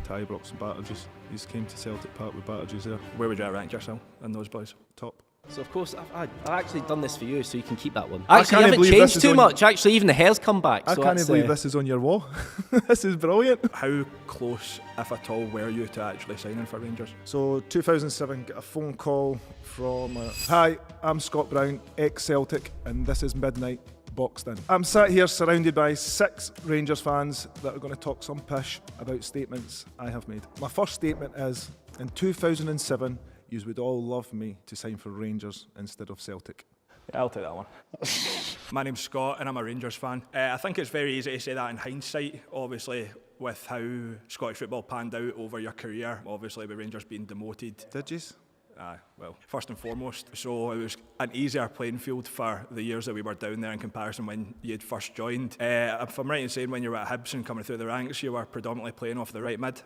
to Ibrox and Batterges. He's came to Celtic Park with Batterges there. Where would you rank yourself in those boys? Top. So of course I've actually done this for you, so you can keep that one. I Actually, you can't haven't believe this changed is too on- much. Actually, even the hair's come back. I so can't that's, believe this is on your wall. This is brilliant. How close, if at all, were you to actually signing for Rangers? So 2007, get a phone call from hi, I'm Scott Brown, ex-Celtic, and this is Midnight Boxed In. I'm sat here surrounded by 6 Rangers fans that are going to talk some pish about statements I have made. My first statement is, in 2007, you would all love me to sign for Rangers instead of Celtic. Yeah, I'll take that one. My name's Scott and I'm a Rangers fan. I think it's very easy to say that in hindsight, obviously, with how Scottish football panned out over your career, obviously with Rangers being demoted. Did you? Well, first and foremost, so it was an easier playing field for the years that we were down there in comparison when you'd first joined. If I'm right in saying when you were at Hibs and coming through the ranks, you were predominantly playing off the right mid?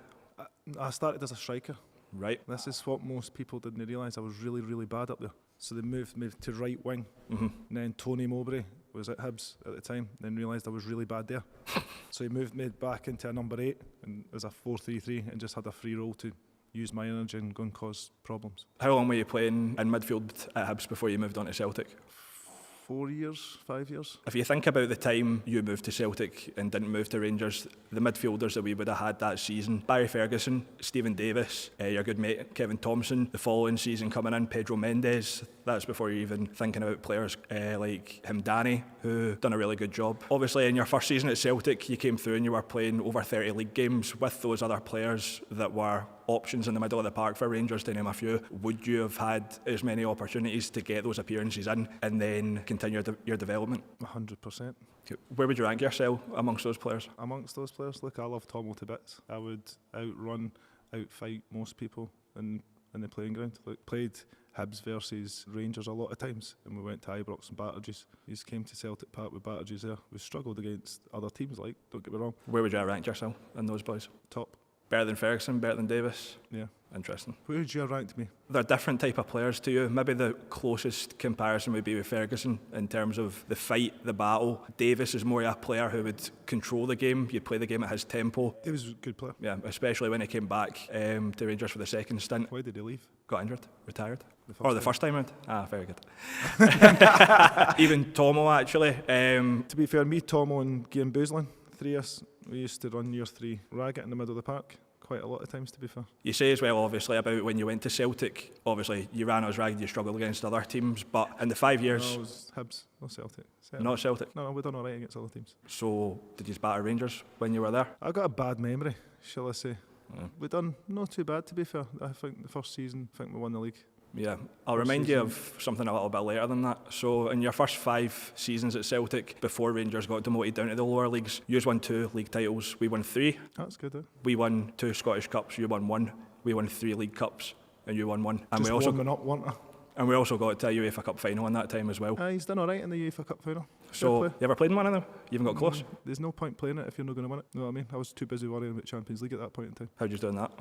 I started as a striker. Right. This is what most people didn't realise. I was really, really bad up there. So they moved me to right wing. And then Tony Mowbray was at Hibs at the time, then realised I was really bad there. So he moved me back into a number 8 and as a 4-3-3 and just had a free role to use my energy and go and cause problems. How long were you playing in midfield at Hibs before you moved on to Celtic? 4 years, 5 years. If you think about the time you moved to Celtic and didn't move to Rangers, the midfielders that we would have had that season, Barry Ferguson, Stephen Davis, your good mate Kevin Thompson, the following season coming in, Pedro Mendes, that's before you're even thinking about players like Himdani, who done a really good job. Obviously in your first season at Celtic, you came through and you were playing over 30 league games with those other players that were options in the middle of the park for Rangers, to name a few. Would you have had as many opportunities to get those appearances in and then continue your development? 100%. Where would you rank yourself amongst those players? Amongst those players, look, I love Tomo to bits. I would outrun, outfight most people in the playing ground. Like, played Hibs versus Rangers a lot of times, and we went to Ibrox and Batterges. He came to Celtic Park with Batterges there. We struggled against other teams, like, don't get me wrong. Where would you rank yourself in those boys? Top. Better than Ferguson, better than Davis? Yeah. Interesting. Where would you rank me? They're different type of players to you. Maybe the closest comparison would be with Ferguson in terms of the fight, the battle. Davis is more a player who would control the game. You'd play the game at his tempo. He was a good player. Yeah, especially when he came back to Rangers for the second stint. Why did he leave? Got injured, retired. The first time round? Ah, very good. Even Tomo, actually. To be fair, me, Tomo and Guillaume Bouzlin, 3 of us, we used to run year 3 ragged in the middle of the park. Quite a lot of times, to be fair. You say as well, obviously, about when you went to Celtic, obviously you ran as ragged, you struggled against other teams, but in the 5 years... No, it was Hibs, not Celtic. Not Celtic? No, we done alright against other teams. So, did you batter Rangers when you were there? I got a bad memory, shall I say. Yeah. We done not too bad, to be fair. I think the first season, we won the league. Yeah, I'll remind you of something a little bit later than that. So in your first 5 seasons at Celtic, before Rangers got demoted down to the lower leagues, you won 2 league titles, we won 3. That's good, eh? We won 2 Scottish Cups, you won 1. We won 3 League Cups, and you won 1. And Just we also warming up, weren't I? And we also got to a UEFA Cup final in that time as well. He's done alright in the UEFA Cup final. So, you ever played in one of them? You even got close? There's no point playing it if you're not going to win it. You know what I mean? I was too busy worrying about Champions League at that point in time. How'd you do in that?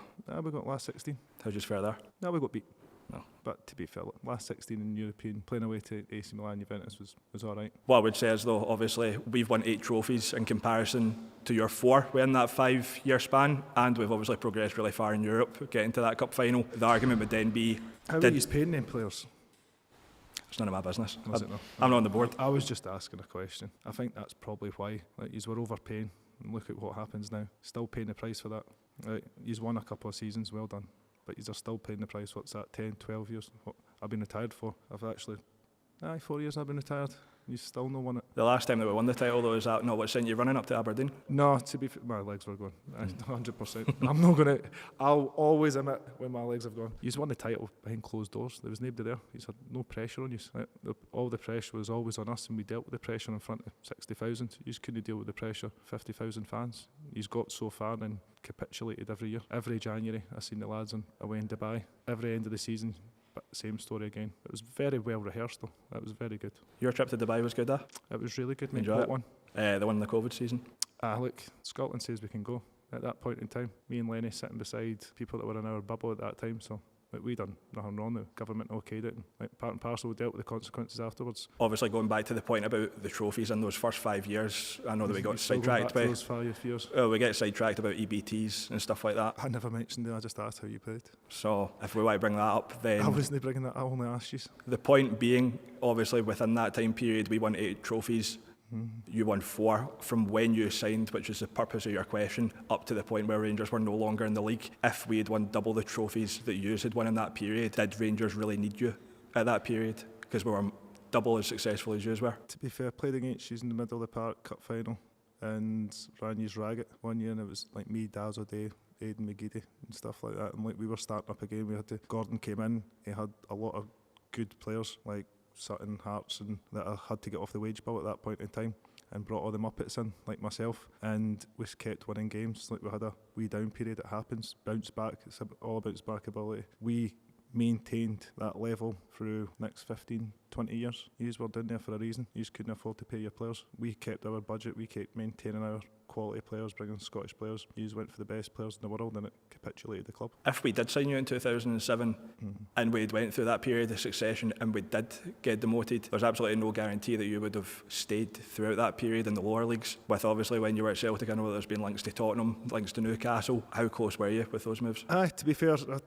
We got last 16. How'd you fare there? We got beat. No. But to be fair, last 16 in European, playing away to AC Milan, Juventus was alright. What I would say is, though, obviously, we've won 8 trophies in comparison to your 4 within that 5-year span, and we've obviously progressed really far in Europe, getting to that cup final. The argument would then be... How are you paying them players? It's none of my business. Was it not? I'm not on the board. I was just asking a question. I think that's probably why. Like, yous were overpaying, and look at what happens now. Still paying the price for that. Like, yous won a couple of seasons, well done. But yous are still paying the price. What's that, 10, 12 years? What I've been retired for. I've actually... 4 years I've been retired. You still not won it. The last time that we won the title, though, is that not what sent you running up to Aberdeen? No, to be fair, my legs were going. 100%. I'm not going to... I'll always admit when my legs have gone. You've won the title behind closed doors. There was nobody there. You had no pressure on you. All the pressure was always on us, and we dealt with the pressure in front of 60,000. You just couldn't deal with the pressure. 50,000 fans. He's got so far and capitulated every year. Every January, I seen the lads away in Dubai. Every end of the season, but same story again. It was very well rehearsed, though. That was very good. Your trip to Dubai was good, eh? It was really good. Enjoy it? One? The one in the COVID season. Look, Scotland says we can go. At that point in time, me and Lenny sitting beside people that were in our bubble at that time, so Like, we done nothing wrong. The government okayed it. And, like, part and parcel, dealt with the consequences afterwards. Obviously, going back to the point about the trophies in those first 5 years, I know that we got Still going sidetracked back to by. those 5 years. We get sidetracked about EBTs and stuff like that. I never mentioned it. I just asked how you played. So if we want to bring that up, then I wasn't bringing that. I only asked you. the point being, obviously, within that time period, we won 8 trophies. You won 4 from when you signed, which is the purpose of your question, up to the point where Rangers were no longer in the league. If we had won double the trophies that you had won in that period, did Rangers really need you at that period? Because we were double as successful as you were. To be fair, played against you in the middle of the park cup final and ran you ragged one year, and it was like me, Dazzle Day, Aidan McGeady and stuff like that. And like, we were starting up again. We had to. Gordon came in. He had a lot of good players like Sutton, Hearts, and that I had to get off the wage bill at that point in time, and brought all the Muppets in, like myself, and we kept winning games. Like, we had a wee down period. It happens. Bounce back. It's all bounce back ability. We maintained that level through next 15, 20 years. Yous were down there for a reason. Yous couldn't afford to pay your players. We kept our budget. We kept maintaining our quality players, bringing Scottish players. Yous went for the best players in the world, and it capitulated the club. If we did sign you in 2007 and we went through that period of succession and we did get demoted, there's absolutely no guarantee that you would have stayed throughout that period in the lower leagues. With obviously when you were at Celtic, I know that there's been links to Tottenham, links to Newcastle. How close were you with those moves? To be fair, I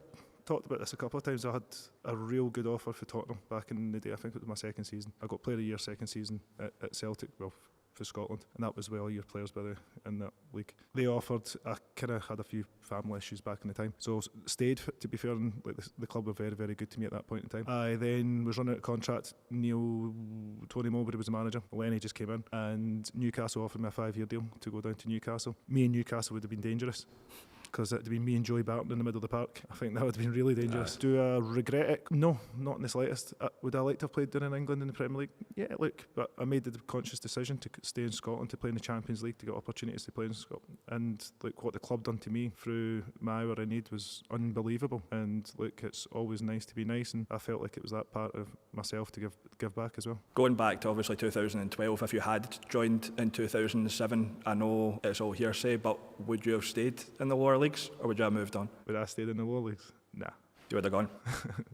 talked about this a couple of times. I had a real good offer for Tottenham back in the day. I think it was my second season. I got Player of the Year second season at Celtic, well, for Scotland, and that was well your players by the in that league. They offered. I kind of had a few family issues back in the time, so stayed. To be fair, and like the club were very, very good to me at that point in time. I then was running out of contract. Tony Mowbray was the manager. Lenny just came in, and Newcastle offered me a 5-year deal to go down to Newcastle. Me and Newcastle would have been dangerous, because it would have been me and Joey Barton in the middle of the park. I think that would have been really dangerous. Do I regret it? No, not in the slightest. Would I like to have played down in England in the Premier League? Yeah, look, but I made the conscious decision to stay in Scotland, to play in the Champions League, to get opportunities to play in Scotland. And like, what the club done to me through my hour in need was unbelievable. And look, it's always nice to be nice, and I felt like it was that part of myself to give back as well. Going back to obviously 2012, if you had joined in 2007, I know it's all hearsay, but would you have stayed in the lower leagues, or would you have moved on? Would I stayed in the lower leagues? Nah. You would have gone.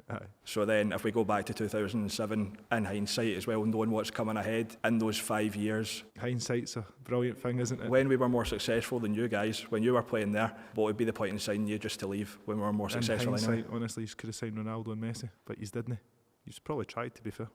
Aye. So then, if we go back to 2007, in hindsight as well, knowing what's coming ahead in those 5 years, Hindsight's a brilliant thing, isn't it? when we were more successful than you guys, when you were playing there, what would be the point in signing you just to leave when we were more successful In hindsight, anyway? honestly, you could have signed Ronaldo and Messi, but you didn't. You probably tried, to be fair.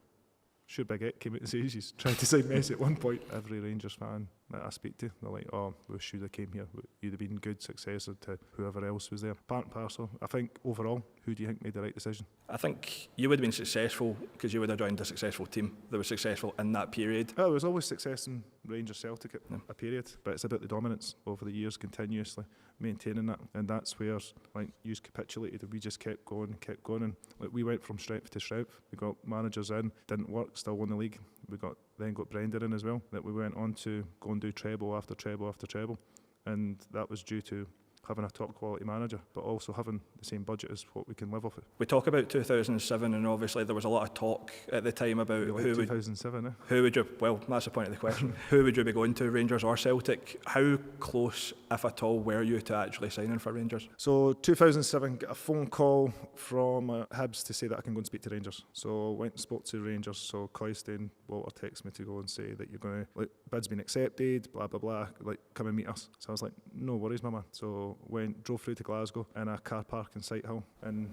Sure, Big Ed came out and says he's tried to sign Messi at one point. Every Rangers fan that I speak to, they're like, oh, we should have came here. You'd have been good successor to whoever else was there. Part and parcel. I think overall, who do you think made the right decision? I think you would have been successful because you would have joined a successful team that was successful in that period. There was always success in Rangers Celtic at a period, but it's about the dominance over the years, continuously maintaining that, and that's where like you capitulated and we just kept going, and like, we went from strength to strength. We got managers in, didn't work, still won the league. We then got Brendan in as well, that we went on to go and do treble after treble after treble, and that was due to having a top quality manager, but also having the same budget as what we can live off it. We talk about 2007, and obviously there was a lot of talk at the time about Like who 2007, who would you, well, that's the point of the question, who would you be going to, Rangers or Celtic? How close, if at all, were you to actually signing for Rangers? So 2007, got a phone call from Hibs to say that I can go and speak to Rangers. So went and spoke to Rangers. So Cloyster and Walter texted me to go and say that you're going to, like, bid's been accepted, blah, blah, blah, like, come and meet us. So I was like, no worries, my man. So drove through to Glasgow in a car park in Sighthill, and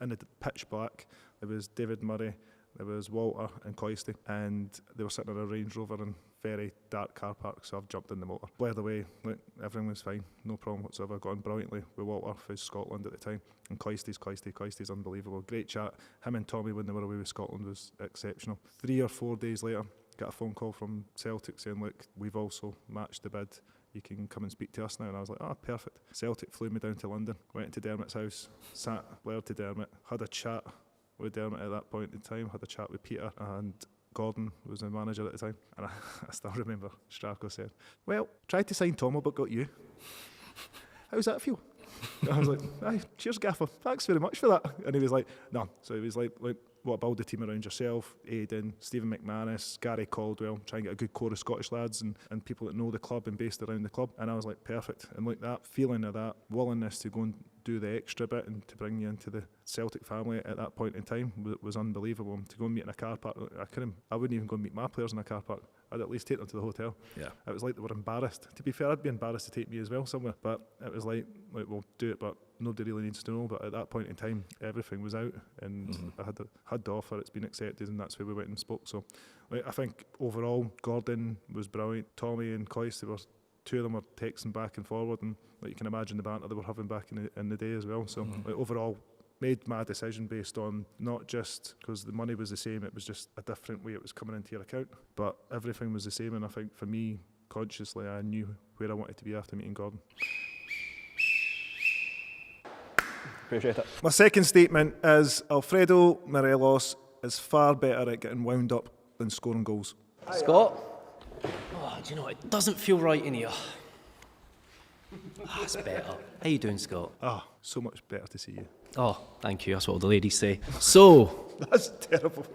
in the pitch black, there was David Murray, there was Walter and Cloyster, and they were sitting in a Range Rover in very dark car park, so I've jumped in the motor. Blared away, like, everything was fine, no problem whatsoever. Got on brilliantly with Walter, who's Scotland at the time, and Cloyster's unbelievable. Great chat. Him and Tommy when they were away with Scotland was exceptional. 3 or 4 days later, got a phone call from Celtic saying, look, we've also matched the bid. You can come and speak to us now. And I was like, perfect. Celtic flew me down to London, went to Dermot's house, sat, blared to Dermot, had a chat with Dermot at that point in time, had a chat with Peter, and Gordon was the manager at the time. And I still remember Strachan said, well, tried to sign Tomo but got you. How's that feel? And I was like, aye, cheers Gaffer, thanks very much for that. And he was like, no. So he was like what, build a team around yourself, Aidan, Stephen McManus, Gary Caldwell, try and get a good core of Scottish lads and people that know the club and based around the club. And I was like, perfect. And like that feeling of that willingness to go and do the extra bit and to bring you into the Celtic family at that point in time was unbelievable. To go and meet in a car park, I wouldn't even go and meet my players in a car park. I'd at least take them to the hotel. Yeah. It was like they were embarrassed. To be fair, I'd be embarrassed to take me as well somewhere, but it was like we'll do it, but nobody really needs to know. But at that point in time, everything was out, and I had the offer. It's been accepted, and that's where we went and spoke. So I think overall, Gordon was brilliant. Tommy and Coyce, two of them were texting back and forward, and you can imagine the banter they were having back in the day as well. So overall, made my decision based on not just because the money was the same, it was just a different way it was coming into your account, but everything was the same. And I think for me, consciously, I knew where I wanted to be after meeting Gordon. Appreciate it. My second statement is Alfredo Morelos is far better at getting wound up than scoring goals. Scott? Oh, do you know, it doesn't feel right in here. That's better. How you doing, Scott? So much better to see you. Oh, thank you. That's what all the ladies say. So, That's terrible.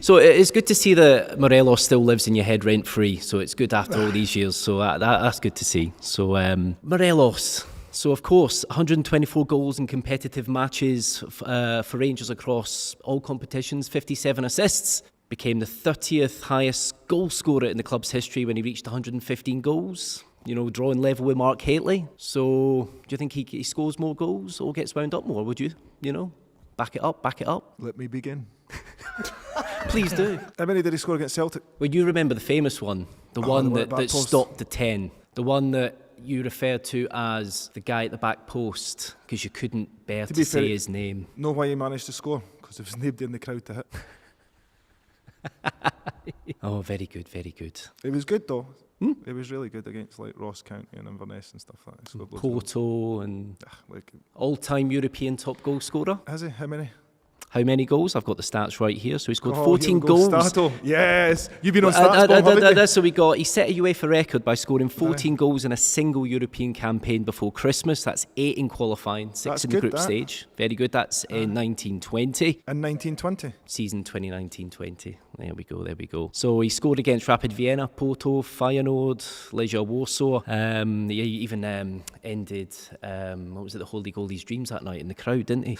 so it's good to see that Morelos still lives in your head rent-free. So it's good after all these years. So that's good to see. So Morelos. So of course, 124 goals in competitive matches for Rangers across all competitions, 57 assists. Became the 30th highest goal scorer in the club's history when he reached 115 goals. You know, drawing level with Mark Hateley. So, do you think he scores more goals or gets wound up more? Would you, back it up? Let me begin. Please do. How many did he score against Celtic? Well, you remember the famous one, the one the one at that back post. stopped the 10, the one that you referred to as the guy at the back post because you couldn't bear to be say fair, his name. Know why he managed to score? Because there was nobody in the crowd to hit. Oh, very good, very good. It was good though. It was really good against like Ross County and Inverness and stuff like that. He scored loads of goals. Porto and Like, all-time European top goal scorer. has he? How many? How many goals? I've got the stats right here. So he scored Oh, 14 here we go. goals. Stato. Yes, you've been on stats. haven't you? So he set a UEFA record by scoring 14 goals in a single European campaign before Christmas. That's 8 in qualifying, 6 That's in the good, group that. stage. Very good. That's in 1920. In 1920. Season 2019-20. There we go. So he scored against Rapid Vienna, Porto, Feyenoord, Legia Warsaw. He even ended, what was it, the Holy Goalies' dreams that night in the crowd, didn't he?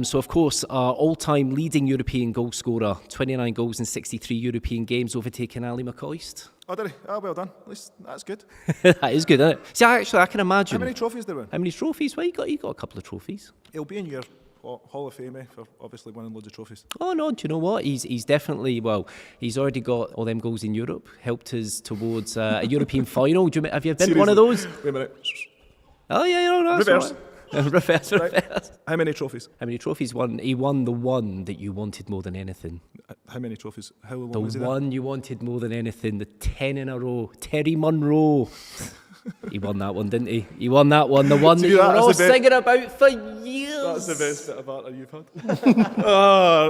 So of course, our all-time leading European goal scorer, 29 goals in 63 European games, overtaking Ali McCoist. Oh, did he? Oh, well done. At least that's good. That is good, isn't it? See, I can imagine. How many trophies did he win? How many trophies? Well, you got a couple of trophies. He'll be in your Hall of Fame for obviously winning loads of trophies. Oh no, do you know what? He's definitely, he's already got all them goals in Europe, helped us towards a European final. Have you been to one of those? Wait a minute. Oh yeah, that's Reverse. all right. Reverse. How many trophies? How many trophies won? He won the one that you wanted more than anything. How many trophies? How long The was he there? one you wanted more than anything, the 10 in a row. Terry Munro. He won that one, didn't he? He won that one, the one that you were all singing about for years. That's the best bit of art you've had.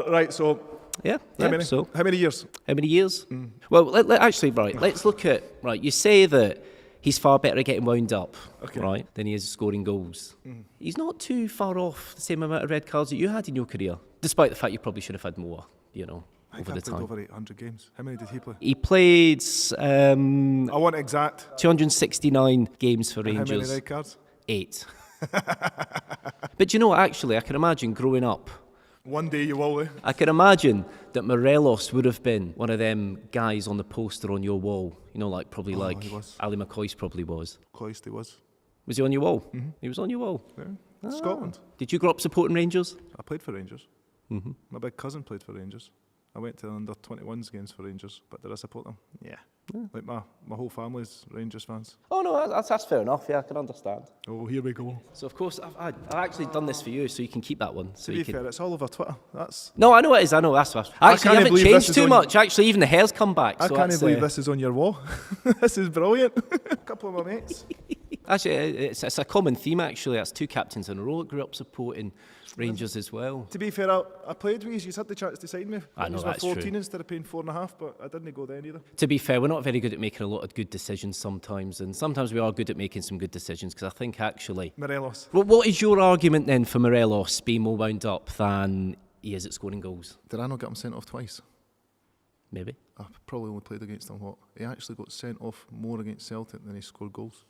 Right, so Yeah, how many? so How many years? how many years? Well, let's look at, you say that he's far better at getting wound up, right, than he is scoring goals. He's not too far off the same amount of red cards that you had in your career, despite the fact you probably should have had more, I think over I the played time. over 800 games. How many did he play? He played I want exact. 269 games for How many Rangers. red cards? 8. But you know what, actually, I can imagine growing up, One day you will. I can imagine that Morelos would have been one of them guys on the poster on your wall. Probably like he was. Ali McCoist probably was. Cloyce he was. Was he on your wall? He was on your wall. Yeah. Scotland. Did you grow up supporting Rangers? I played for Rangers. My big cousin played for Rangers. I went to the under-21s games for Rangers, but did I support them? Yeah. Like my whole family's Rangers fans. Oh no, that's fair enough. Yeah, I can understand. Oh, here we go. So of course, I've actually done this for you, so you can keep that one. So To you be can. fair, it's all over Twitter. That's. No, I know it is. I know that's. Actually, you can't haven't believe this changed is too on- much. Actually, even the hair's come back. I so can't that's, believe this is on your wall. This is brilliant. A couple of my mates. Actually, it's a common theme. Actually, that's 2 captains in a row that grew up supporting Rangers as well. To be fair, I played with you. You had the chance to sign me. I know, was my that's 14 true. instead of paying 4.5, but I didn't go then either. To be fair, we're not very good at making a lot of good decisions sometimes, and sometimes we are good at making some good decisions, because I think actually... Morelos. What is your argument then for Morelos being more wound up than he is at scoring goals? Did I not get him sent off twice? Maybe. I probably only played against him, He actually got sent off more against Celtic than he scored goals.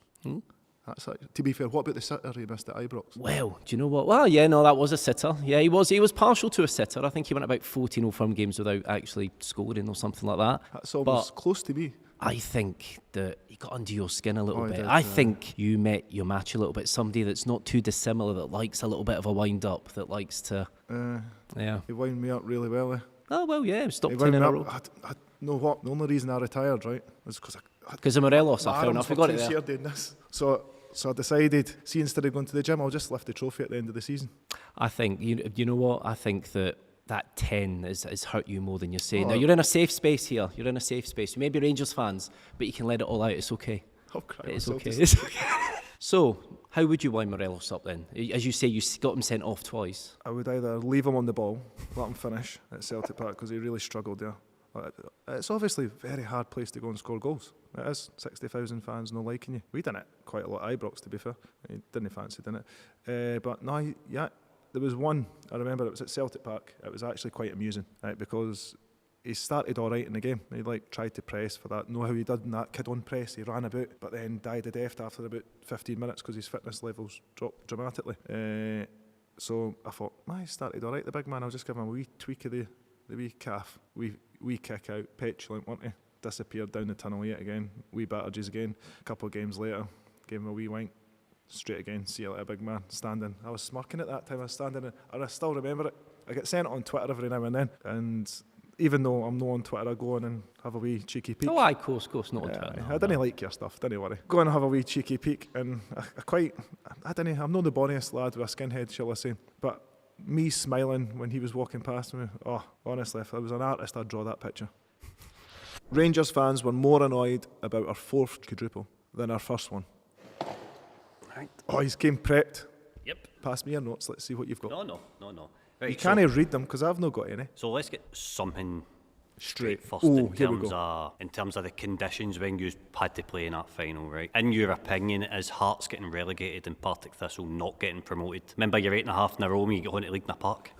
That's to be fair, what about the sitter he missed at Ibrox? Well, do you know what? Well, yeah, no, that was a sitter. Yeah, he was partial to a sitter. I think he went about 14 Old Firm games without actually scoring or something like that. That's almost close to me. I think that he got under your skin a little Oh, he bit. did, I yeah. think you met your match a little bit. Somebody that's not too dissimilar, that likes a little bit of a wind up, that likes to, yeah. He wound me up really well. Oh, well, yeah, He stopped 10 wound in me a up. row. I know what? The only reason I retired, right, was because Because of Morelos, my I found. I arms were forgot too it there. sore doing this. So I decided, see, instead of going to the gym, I'll just lift the trophy at the end of the season. I think, you know what? I think that 10 has hurt you more than you're saying. Oh. Now, you're in a safe space here. You're in a safe space. You may be Rangers fans, but you can let it all out. It's okay. I'll cry It's myself okay. to It's okay. So, how would you wind Morelos up then? As you say, you got him sent off twice. I would either leave him on the ball, let him finish at Celtic Park because he really struggled there. It's obviously a very hard place to go and score goals. It is. 60,000 fans not liking you. We done it quite a lot at Ibrox, to be fair. He didn't fancy doing it. But no, yeah, there was one, I remember it was at Celtic Park. It was actually quite amusing, right, because he started all right in the game. He tried to press for that. Know how he did in that kid on press. He ran about, but then died a death after about 15 minutes because his fitness levels dropped dramatically. So I thought, he started all right, the big man. I'll just give him a wee tweak of the wee calf. Wee kick out, petulant, wasn't he? Disappeared down the tunnel yet again. Wee batterges again. A couple of games later, gave him a wee wink. Straight again, see you later, big man. Standing. I was smirking at that time. I was standing, and I still remember it. I get sent it on Twitter every now and then, and even though I'm not on Twitter, I go on and have a wee cheeky peek. Oh, aye, of course, not on Yeah, Twitter. I didn't like your stuff, don't worry. Go and have a wee cheeky peek, and I'm not the bonniest lad with a skinhead, shall I say, but me smiling when he was walking past me, honestly, if I was an artist, I'd draw that picture. Rangers fans were more annoyed about our fourth quadruple than our first one. Right. Oh, he's came prepped. Yep. Pass me your notes, let's see what you've got. No. You Right, can't read them, because I've not got any. so let's get something Straight. first Oh, in here we terms go. of the conditions when you had to play in that final, right? In your opinion, is Hearts getting relegated and Partick Thistle not getting promoted? Remember your 8.5 in a row when you got on to League in the Park?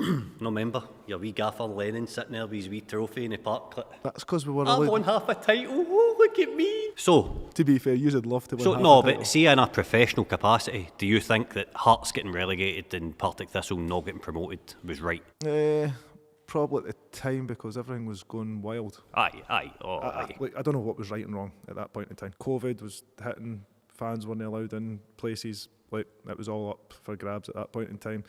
No, remember? Your wee gaffer Lennon sitting there with his wee trophy in the park. That's because we were I've allowed. won half a title. Oh, look at me. So, To be fair, you'd love to win half no, a title. but see, in a professional capacity, do you think that Hearts getting relegated and Partick Thistle not getting promoted was right? Probably at the time, because everything was going wild. Aye. I don't know what was right and wrong at that point in time. COVID was hitting, fans weren't allowed in places, it was all up for grabs at that point in time.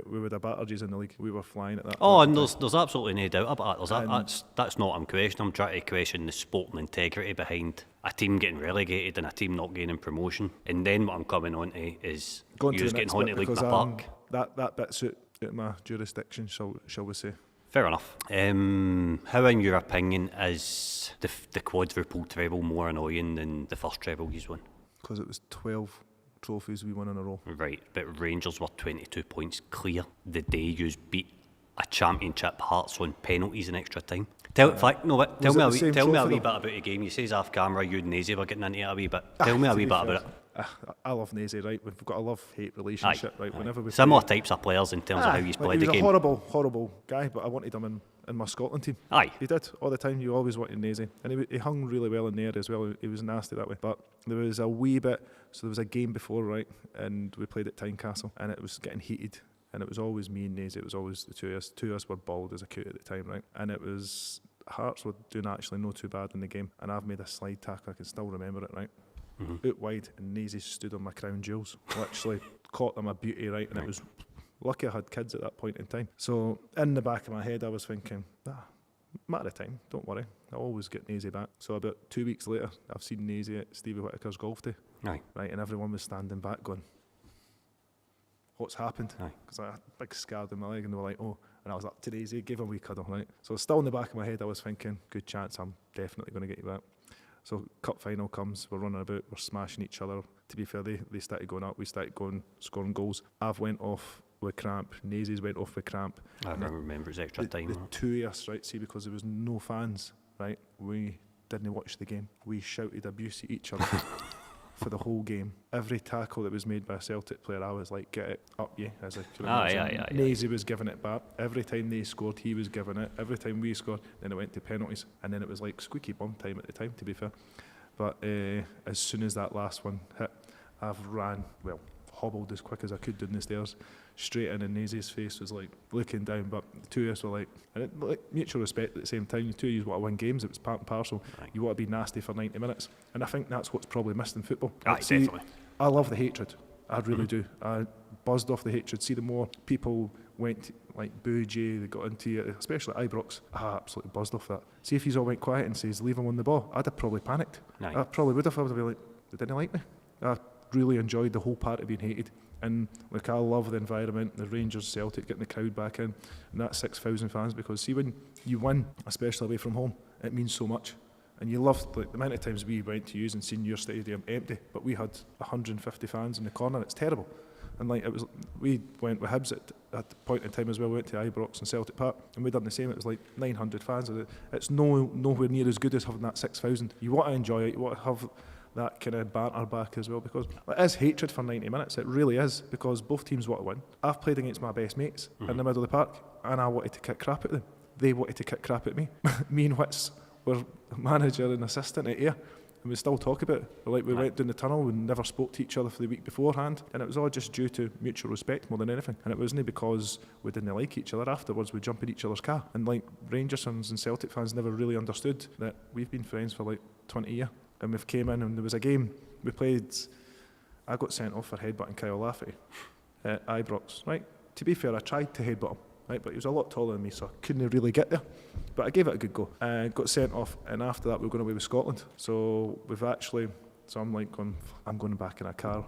We were the batterges in the league, we were flying at that Oh, point. and there's absolutely no doubt about that. That's not what I'm questioning. I'm trying to question the sporting integrity behind a team getting relegated and a team not gaining promotion. And then what I'm coming on to is Going you to the getting next on bit, to League in because the Park. that bit's out my jurisdiction, shall we say. Fair enough. How, in your opinion, is the quadruple treble more annoying than the first treble he's won? Because it was 12 trophies we won in a row. Right, but Rangers were 22 points clear the day you beat a championship Hearts on penalties in extra time. Tell me it the same a wee trophy bit about the game. You say off camera you and Nazy were getting into it a wee bit. Tell me a To wee be bit fair, about it. I love Nazy, right? We've got a love-hate relationship, right? Whenever we Similar play, types of players in terms of how he's like, played he the was game. a horrible guy, but I wanted him in my Scotland team. Aye. He did, all the time. You always wanted Nazy. And he hung really well in the air as well. He was nasty that way. But there was a wee bit, so there was a game before, right? And we played at Tynecastle, and it was getting heated. And it was always me and Nazy. It was always the two of us. Two of us were bald as a coot at the time, right? And it was, Hearts were doing actually no too bad in the game. And I've made a slide tackle. I can still remember it, right? Out wide, and Nazy stood on my crown jewels. Literally caught them a beauty, right? And it was lucky I had kids at that point in time. So in the back of my head, I was thinking, matter of time, don't worry. I'll always get Nazy back. So about 2 weeks later, I've seen Nazy at Stevie Whittaker's golf day. Aye. Right, and everyone was standing back going, what's happened? Aye. Because I had a big scar in my leg, and they were like, oh. And I was up to Nazy, gave him a wee cuddle, right? So still in the back of my head, I was thinking, good chance, I'm definitely going to get you back. So cup final comes, we're running about, we're smashing each other. To be fair, they started going up, we started going, scoring goals. I've went off with cramp, Nazy's went off with cramp. I remember it's extra time. The two of us, right, see, because there was no fans, right, we didn't watch the game. We shouted abuse at each other for the whole game. Every tackle that was made by a Celtic player, I was like, get it up you, as I could imagine. Aye. Nazy was giving it back. Every time they scored, he was giving it. Every time we scored, then it went to penalties. And then it was like squeaky bum time at the time, to be fair. But as soon as that last one hit, I've hobbled as quick as I could down the stairs, straight in, and Nazy's face was like looking down, but the two of us were like, mutual respect at the same time. The two of you want to win games, it was part and parcel. Right. You want to be nasty for 90 minutes, and I think that's what's probably missed in football. Aye, definitely. I love the hatred, I really do. I buzzed off the hatred. See, the more people went booed you, they got into it, especially at Ibrox, I absolutely buzzed off that. See, if he's all went quiet and says leave him on the ball, I'd have probably panicked. Aye. I probably would have. I would have been like, they didn't like me. I really enjoyed the whole part of being hated, and I love the environment, the Rangers, Celtic, getting the crowd back in, and that 6,000 fans, because see, when you win, especially away from home, it means so much. And you loved the amount of times we went to use and seen your stadium empty, but we had 150 fans in the corner. It's terrible. And we went with Hibs at the point in time as well. We went to Ibrox and Celtic Park, and we done the same. It was like 900 fans. It's nowhere near as good as having that 6,000. You want to enjoy it. You want to have that kind of banter back as well, because it is hatred for 90 minutes. It really is, because both teams want to win. I've played against my best mates in the middle of the park, and I wanted to kick crap at them. They wanted to kick crap at me. Me and Wits were manager and assistant at Ayr, and we still talk about it. We went down the tunnel, we never spoke to each other for the week beforehand, and it was all just due to mutual respect more than anything. And it wasn't because we didn't like each other. Afterwards, we jump in each other's car. And Rangers fans and Celtic fans never really understood that we've been friends for 20 years. And we've came in, and there was a game we played. I got sent off for headbutting Kyle Lafferty at Ibrox. Right. To be fair, I tried to headbutt him. Right, but he was a lot taller than me, so I couldn't really get there. But I gave it a good go. Got sent off, and after that we were going away with Scotland. So I'm going back in a car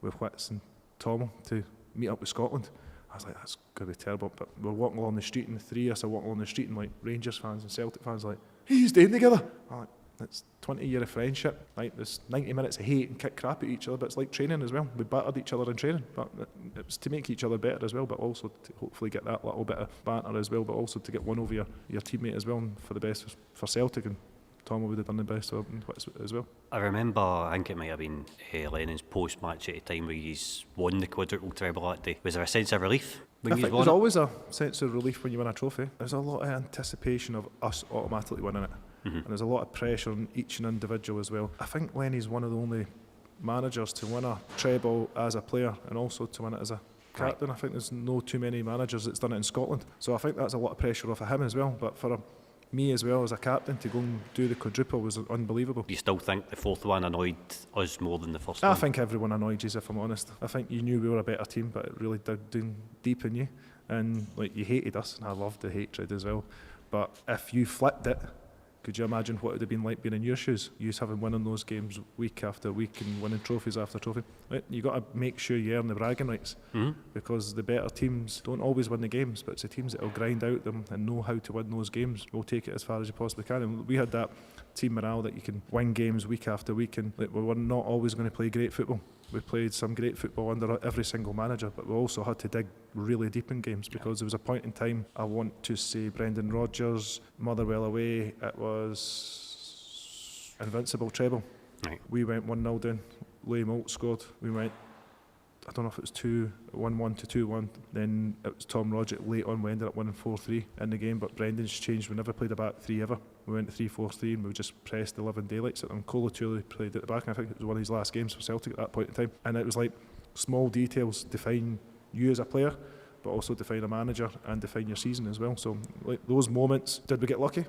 with Wits and Tomo to meet up with Scotland. I was like, that's going to be terrible. But we're walking along the street, and the three of us are walking along the street, and Rangers fans and Celtic fans are like, hey, you staying together? I'm like, it's 20 years of friendship. There's 90 minutes of hate and kick crap at each other, but it's like training as well. We battered each other in training, but it was to make each other better as well, but also to hopefully get that little bit of banter as well, but also to get one over your teammate as well, and for the best for Celtic, and Tom would have done the best as well. I remember, I think it might have been Lennon's post-match at a time where he's won the quadruple treble that day. Was there a sense of relief when I he's think won there's it? always a sense of relief when you win a trophy. There's a lot of anticipation of us automatically winning it. And there's a lot of pressure on each and individual as well. I think Lenny's one of the only managers to win a treble as a player and also to win it as a captain. Right. I think there's no too many managers that's done it in Scotland. So I think that's a lot of pressure off of him as well. But for me as well as a captain to go and do the quadruple was unbelievable. Do you still think the fourth one annoyed us more than the first one? I think everyone annoyed you, if I'm honest. I think you knew we were a better team, but it really did down deep in you. And you hated us, and I loved the hatred as well. But if you flipped it, could you imagine what it would have been like being in your shoes? You having winning those games week after week and winning trophies after trophy. Right? You got to make sure you earn the bragging rights, because the better teams don't always win the games, but it's the teams that will grind out them and know how to win those games will take it as far as you possibly can. And we had that team morale that you can win games week after week, and we were not always going to play great football. We played some great football under every single manager, but we also had to dig really deep in games, because there was a point in time, I want to say Brendan Rodgers, Motherwell away, it was invincible treble. Right. We went 1-0 down, Louis Moult scored, we went, I don't know if it was 1-1 to 2-1, then it was Tom Rodgett late on, we ended up winning 4-3 in the game, but Brendan's changed, we never played a back three ever. We went 3-4-3 and we just pressed 11 daylights at them. Colo Touré played at the back, and I think it was one of his last games for Celtic at that point in time. And it was like small details define you as a player, but also define a manager and define your season as well. So those moments, did we get lucky?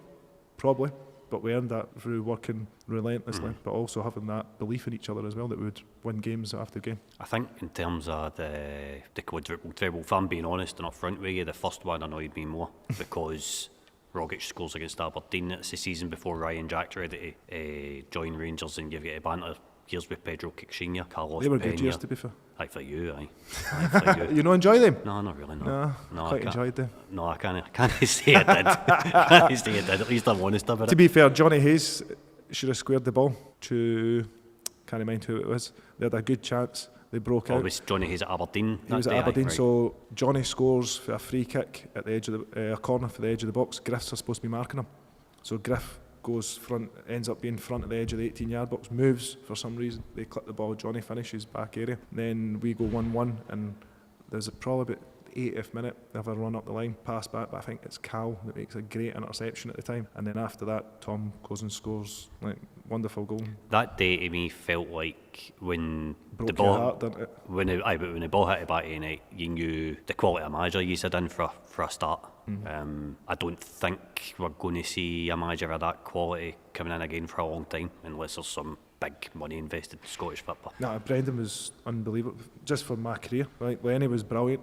Probably. But we earned that through working relentlessly, but also having that belief in each other as well, that we would win games after game. I think in terms of the quadruple treble, if I'm being honest and up front with you, the first one annoyed me more because Rogic scores against Aberdeen. It's the season before Ryan Jack's ready to join Rangers, and you've got a banter. Here's with Pedro Caixinha, Carlos They were Peña. good years, to be fair. Aye, for you, aye. Aye, for you. You not enjoy them? No, not really, no. No, I quite can't- enjoyed them. No, I can't say I did. I can't say I did. At least I'm honest about To it. be fair, Johnny Hayes should have squared the ball to, can't mind who it was. They had a good chance. They broke Oh, out. it was Johnny Hayes at Aberdeen. He was at Aberdeen, so Johnny scores for a free kick at the edge of a corner for the edge of the box. Griff's are supposed to be marking him, so Griff goes front, ends up being front of the edge of the 18-yard box, moves for some reason. They clip the ball. Johnny finishes back area. Then we go 1-1, and there's probably about 80th minute, they have a run up the line, pass back, but I think it's Cal that makes a great interception at the time. And then after that, Tom goes and scores, like, wonderful goal. That day to me felt like when Broke the ball, your heart, didn't it? when the ball hit the back of the net, you knew the quality of manager you had in for a start. I don't think we're going to see a manager of that quality coming in again for a long time, unless there's some big money invested in Scottish football. No, Brendan was unbelievable. Just for my career, right? Lenny was brilliant.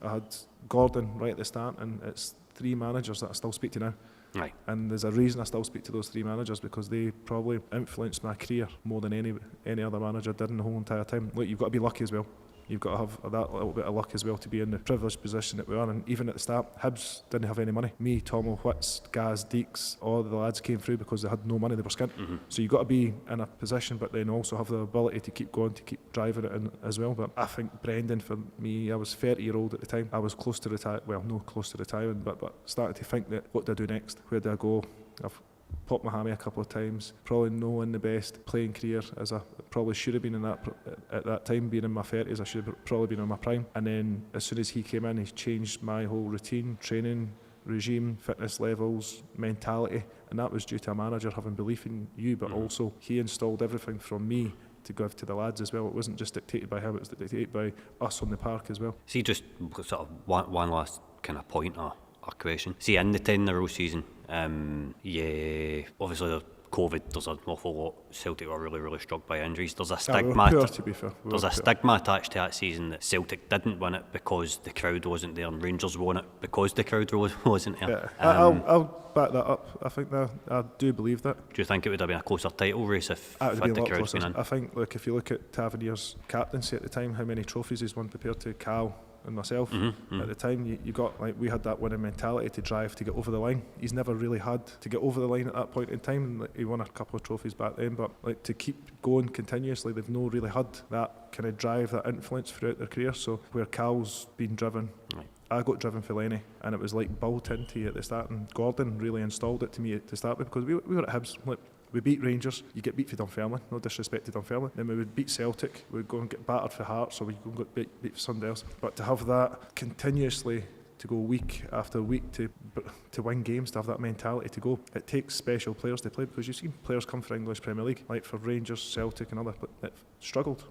I had Gordon right at the start, and it's 3 managers that I still speak to now. Right. And there's a reason I still speak to those 3 managers, because they probably influenced my career more than any other manager did in the whole entire time. Look, you've got to be lucky as well. You've got to have that little bit of luck as well to be in the privileged position that we are. And even at the start, Hibs didn't have any money. Me, Tomo, Whits, Gaz, Deeks, all the lads came through because they had no money, they were skint. So you've got to be in a position, but then also have the ability to keep going, to keep driving it in as well. But I think Brendan, for me, I was 30-year-old at the time. I was close to retire, well, no close to retiring, but started to think that, what do I do next? Where do I go? I've popped my hammy a couple of times, probably knowing the best playing career as I probably should have been in that at that time. Being in my 30s, I should have probably been in my prime. And then as soon as he came in, he changed my whole routine, training regime, fitness levels, mentality, and that was due to a manager having belief in you, but also he installed everything from me to give to the lads as well. It wasn't just dictated by him, it was dictated by us on the park as well. See, just sort of one last kind of point or question. See, in the 10-in-a-row season, obviously the COVID, there's an awful lot. Celtic were really, really struck by injuries. There's a stigma. We were poor, to be fair. There's a stigma attached to that season that Celtic didn't win it because the crowd wasn't there, and Rangers won it because the crowd wasn't there. Yeah. I'll back that up. I think that I do believe that. Do you think it would have been a closer title race if That would be a the lot crowd closer. been in? I think, look, if you look at Tavernier's captaincy at the time, how many trophies he's won compared to Cal and myself at the time, you got, like, we had that winning mentality to drive to get over the line. He's never really had to get over the line at that point in time. Like, he won a couple of trophies back then, but like to keep going continuously, they've not really had that kind of drive, that influence throughout their career. So where Cal's been driven, Right. I got driven for Lenny, and it was like built into you at the start, and Gordon really installed it to me to start with, because we were at Hibs. Like, we beat Rangers, you get beat for Dunfermline, no disrespect to Dunfermline. Then we would beat Celtic, we would go and get battered for Hearts, or we'd go and get beat for somebody else. But to have that continuously, to go week after week to win games, to have that mentality to go, it takes special players to play, because you've seen players come for English Premier League, like for Rangers, Celtic and other, that struggled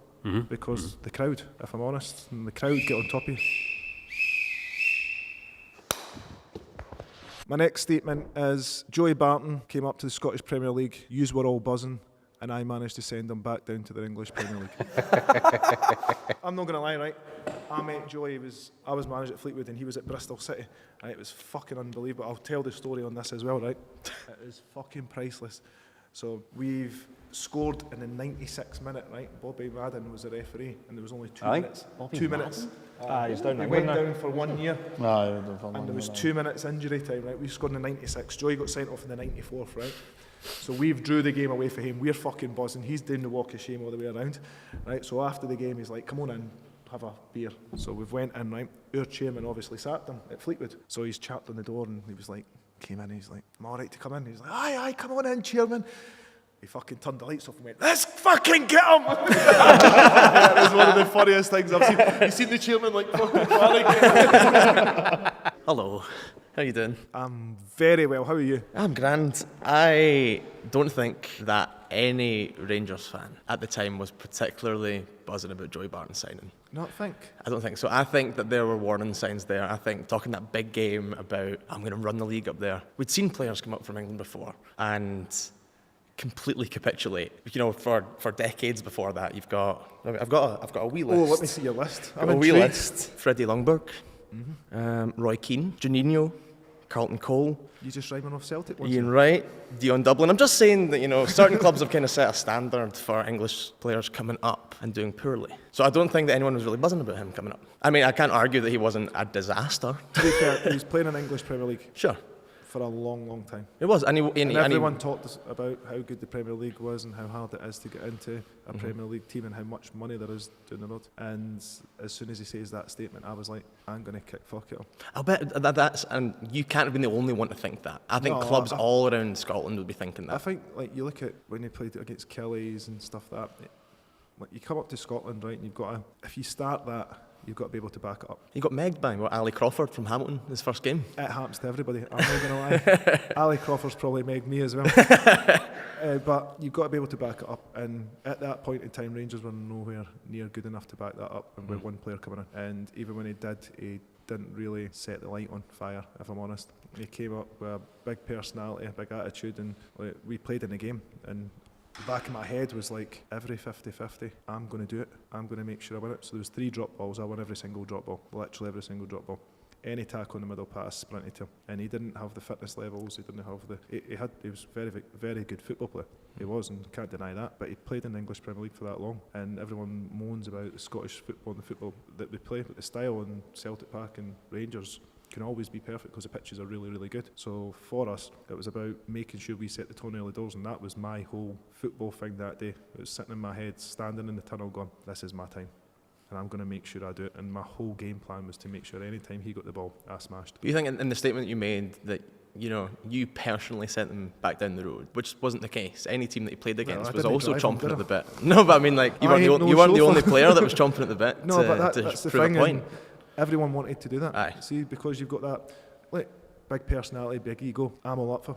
because the crowd, if I'm honest, and the crowd get on top of you. My next statement is, Joey Barton came up to the Scottish Premier League, yous were all buzzing, and I managed to send them back down to the English Premier League. I'm not going to lie, right? I met Joey, I was managed at Fleetwood and he was at Bristol City, and it was fucking unbelievable. I'll tell the story on this as well, right? It is fucking priceless. So we've scored in the 96th minute, right? Bobby Madden was the referee, and there was only 2 minutes. 2 minutes. He's down We there. went down for 1 year. No, And there was 2 minutes injury time, right? We scored in the 96. Joey got sent off in the 94th, right? So we've drew the game away for him. We're fucking buzzing. He's doing the walk of shame all the way around, right? So after the game, he's like, come on in, have a beer. So we've went in, right? Our chairman obviously sacked him at Fleetwood. So he's chapped on the door, and he was like, came in, and he's like, I'm all right to come in? He's like, aye, come on in, chairman. He fucking turned the lights off and went, let's fucking get him! That was one of the funniest things I've seen. You seen the chairman like fucking panic? Hello, how you doing? I'm very well, how are you? I'm grand. I don't think that any Rangers fan at the time was particularly buzzing about Joey Barton signing. Not think. I don't think so. I think that there were warning signs there. I think talking that big game about, I'm going to run the league up there. We'd seen players come up from England before and completely capitulate. You know, for decades before that, I've got a wee list. Oh, let me see your list. I've got a wee list. Freddie Lundberg, Roy Keane, Juninho, Carlton Cole, You just rhyming off Celtic ones? Ian Wright, Dion Dublin. I'm just saying that, you know, certain clubs have kind of set a standard for English players coming up and doing poorly. So I don't think that anyone was really buzzing about him coming up. I mean, I can't argue that he wasn't a disaster. To be fair, he was playing in English Premier League Sure, for a long, long time. it was. And Everyone talked us about how good the Premier League was and how hard it is to get into a Premier League team and how much money there is down the road. And as soon as he says that statement, I was like, I'm going to kick fuck it up. I'll bet that's, and you can't have been the only one to think that. I think No, clubs all around Scotland would be thinking I that. think, like, you look at when he played against Kelly's and stuff like that, like, you come up to Scotland, right, and you've got to, if you start that you've got to be able to back it up. He got megged by Ali Crawford from Hamilton his first game. It happens to everybody, I'm not going to lie. Ali Crawford's probably megged me as well. But you've got to be able to back it up, and at that point in time Rangers were nowhere near good enough to back that up, and with one player coming in, and even when he didn't really set the light on fire, if I'm honest. He came up with a big personality, a big attitude, and like, we played in the game, and the back of my head was like, every 50-50, I'm going to do it, I'm going to make sure I win it. So there was 3 drop balls, I won every single drop ball, literally every single drop ball. Any tackle in the middle pass, sprinted to him, and he didn't have the fitness levels. He didn't have he was very, very good football player. He was, and can't deny that. But he played in the English Premier League for that long, and everyone moans about the Scottish football and the football that we play, but the style in Celtic Park and Rangers can always be perfect because the pitches are really, really good. So for us, it was about making sure we set the tone early doors, and that was my whole football thing that day. It was sitting in my head, standing in the tunnel, going, "This is my time." And I'm going to make sure I do it. And my whole game plan was to make sure any time he got the ball, I smashed. Do you think in the statement you made that you personally sent them back down the road, which wasn't the case? Any team that he played against was also chomping at the bit. No, but I mean, like, you weren't the only player that was chomping at the bit. No, but that's the thing. Point. Everyone wanted to do that. Aye. See, because you've got that big personality, big ego, I'm all up for.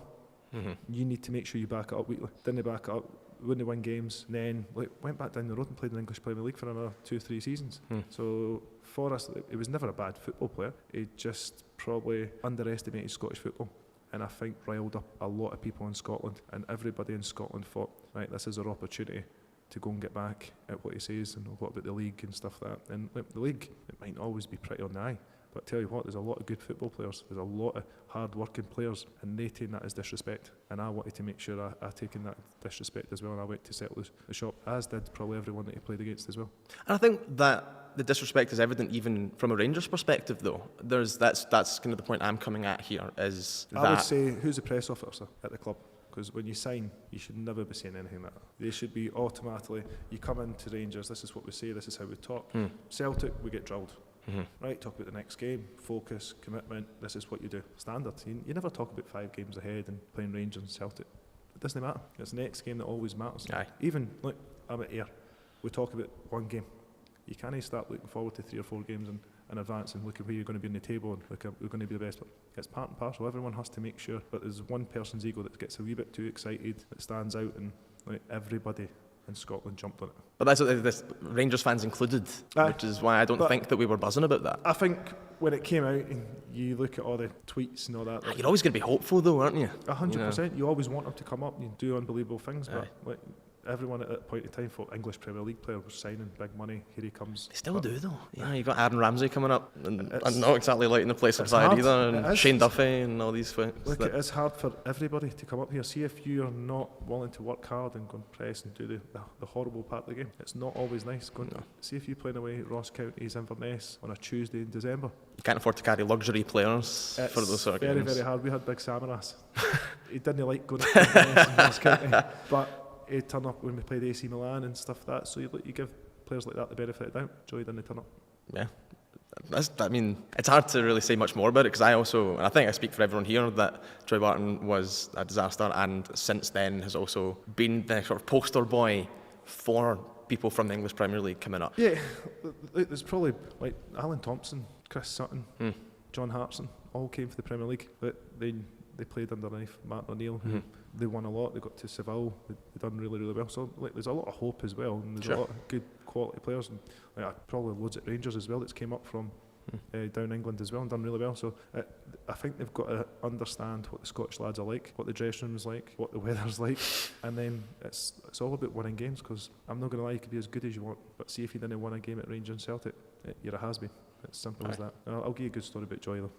Mm-hmm. You need to make sure you back it up weekly. Didn't back it up, wouldn't win games, and then went back down the road and played in the English Premier League for another 2-3 seasons. So for us, it was never a bad football player. He just probably underestimated Scottish football, and I think riled up a lot of people in Scotland, and everybody in Scotland thought, right, this is our opportunity to go and get back at what he says and what about the league and stuff like that. And the league, it might not always be pretty on the eye, but tell you what, there's a lot of good football players, there's a lot of hard-working players, and they take that as disrespect. And I wanted to make sure I taken that disrespect as well, and I went to settle the shop, as did probably everyone that he played against as well. And I think that the disrespect is evident even from a Rangers perspective, though. That's kind of the point I'm coming at here, is that... I would say, who's the press officer at the club? Because when you sign, you should never be saying anything like that. They should be automatically, you come into Rangers, this is what we say, this is how we talk. Celtic, we get drilled. Right, talk about the next game, focus, commitment, this is what you do. Standard. You never talk about 5 games ahead and playing Rangers and Celtic. It doesn't matter. It's the next game that always matters. Aye. Even, look, I'm at Ayr, we talk about one game. You can't start looking forward to 3 or 4 games in advance and look at where you're going to be in the table and look at we're going to be the best. But it's part and parcel. Everyone has to make sure, but there's one person's ego that gets a wee bit too excited, that stands out, and everybody in Scotland jumped on it. But that's what this Rangers fans included, which is why I don't think that we were buzzing about that. I think when it came out and you look at all the tweets and all that, You're always going to be hopeful, though, aren't you? 100%. You always want them to come up and do unbelievable things, but everyone at that point in time thought English Premier League player was signing big money. Here he comes. They still do, though. Yeah, you've got Aaron Ramsey coming up, and not exactly lighting the place on fire either, and Shane Duffy and all these folks. Look, it's hard for everybody to come up here. See, if you're not willing to work hard and go and press and do the horrible part of the game, it's not always nice. See if you're playing away at Ross County's Inverness on a Tuesday in December. You can't afford to carry luxury players for those sort of games. It's very, very hard. We had Big Samaras. He didn't like going to Inverness and Ross County, but he'd turn up when we played AC Milan and stuff like that. So you give players like that the benefit of the doubt. Joy didn't turn up. Yeah. It's hard to really say much more about it, because and I think I speak for everyone here, that Troy Barton was a disaster, and since then has also been the sort of poster boy for people from the English Premier League coming up. Yeah, there's probably like Alan Thompson, Chris Sutton, John Hartson, all came for the Premier League, but they played underneath Martin O'Neill. They won a lot. They got to Seville. They done really, really well. So there's a lot of hope as well, and there's a lot of good quality players, and probably loads at Rangers as well that's came up from down England as well and done really well. So I think they've got to understand what the Scottish lads are like, what the dressing room's like, what the weather's like, and then it's all about winning games. Because I'm not going to lie, you could be as good as you want, but see if you didn't win a game at Rangers and Celtic, you're a has-been. It's simple as that. I'll give you a good story about Joy though.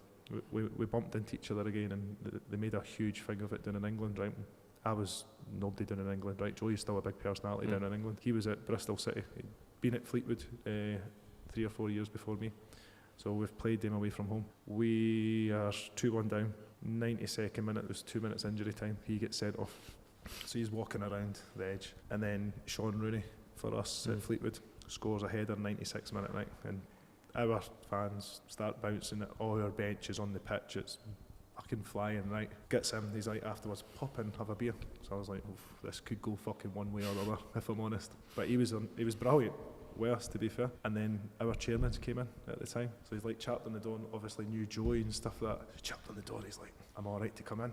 We bumped into each other again, and they made a huge thing of it down in England, right? I was nobody down in England, right? Joey's still a big personality down in England. He was at Bristol City. He'd been at Fleetwood 3 or 4 years before me. So we've played them away from home. We are 2-1 down. 92nd minute, there was 2 minutes injury time. He gets sent off. So he's walking around the edge. And then Sean Rooney for us at Fleetwood scores a header 96th minute, right? And our fans start bouncing at all our benches on the pitch. It's fucking flying, right? Gets him, he's like, afterwards, pop in, have a beer. So I was like, this could go fucking one way or the other, if I'm honest. But he was brilliant. worse, to be fair. And then our chairman came in at the time, so he's like chapped on the door and obviously knew Joey and stuff like that. He chapped on the door, he's like, I'm alright to come in.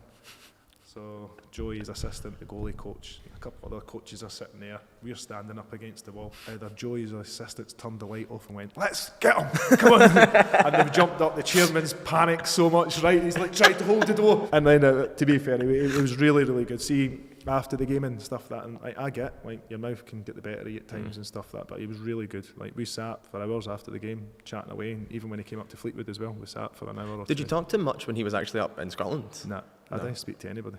So Joey is assistant, the goalie coach, a couple of other coaches are sitting there. We're standing up against the wall. Either Joey's assistants turned the light off and went, let's get him, come on. And they've jumped up. The chairman's panicked so much, right? He's like trying to hold the door. And then, to be fair, it was really, really good. See, after the game and stuff like that, and I get, like, your mouth can get the better of you at times and stuff like that, but he was really good. Like, we sat for hours after the game, chatting away, and even when he came up to Fleetwood as well, we sat for an hour or Did two. you talk to him much when he was actually up in Scotland? Nah, I didn't speak to anybody.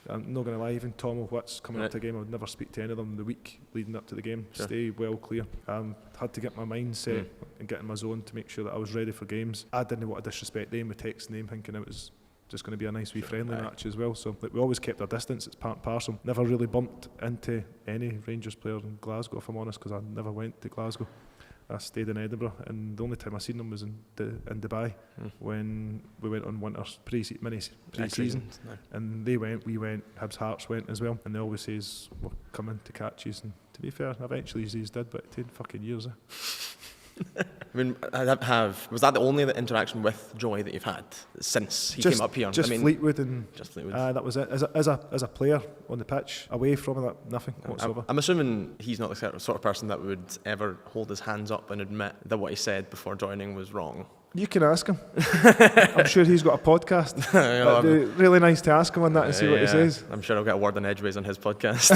I'm not going to lie, even Tom O'Witz coming up to a game, I would never speak to any of them the week leading up to the game. Sure. Stay well clear. Had to get my mind set and get in my zone to make sure that I was ready for games. I didn't want to disrespect them with texting them, thinking it was just going to be a nice wee friendly match as well. So like, we always kept our distance. It's part and parcel. Never really bumped into any Rangers player in Glasgow, if I'm honest, because I never went to Glasgow. I stayed in Edinburgh, and the only time I seen them was in Dubai when we went on winter's pre-season, and they went, we went, Hibs Hearts went as well, and they always says we're coming to catch you. And to be fair, eventually these did, but 10 fucking years. I mean, was that the only interaction with Joey that you've had since he came up here? Just Fleetwood, and just Fleetwood. That was it. As a player on the pitch, away from that, nothing whatsoever. I'm assuming he's not the sort of person that would ever hold his hands up and admit that what he said before joining was wrong. You can ask him. I'm sure he's got a podcast. It'd be really nice to ask him on that and see what he says. I'm sure I'll get a word on edgeways on his podcast.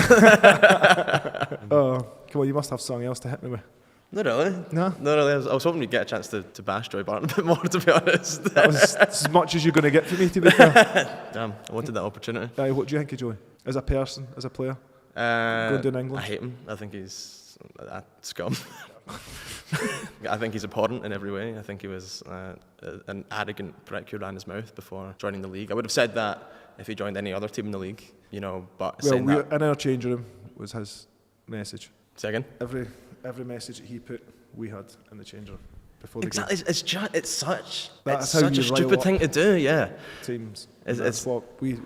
Oh, come on, you must have something else to hit me with. Not really. No? Not really. I was hoping we'd get a chance to bash Joey Barton a bit more, to be honest. That was as much as you're going to get from me, to be fair. Damn, I wanted that opportunity. What do you think of Joey? As a person, as a player? Going down England? I hate him. I think he's a scum. I think he's abhorrent in every way. I think he was an arrogant prick who ran his mouth before joining the league. I would have said that if he joined any other team in the league, you know, but Well, saying that... in our changing room was his message. Say again? Every message that he put, we had in the change room before the Exactly. It's such That's it's how such a you rile stupid up thing to do, yeah. game. Teams. It's- That's what we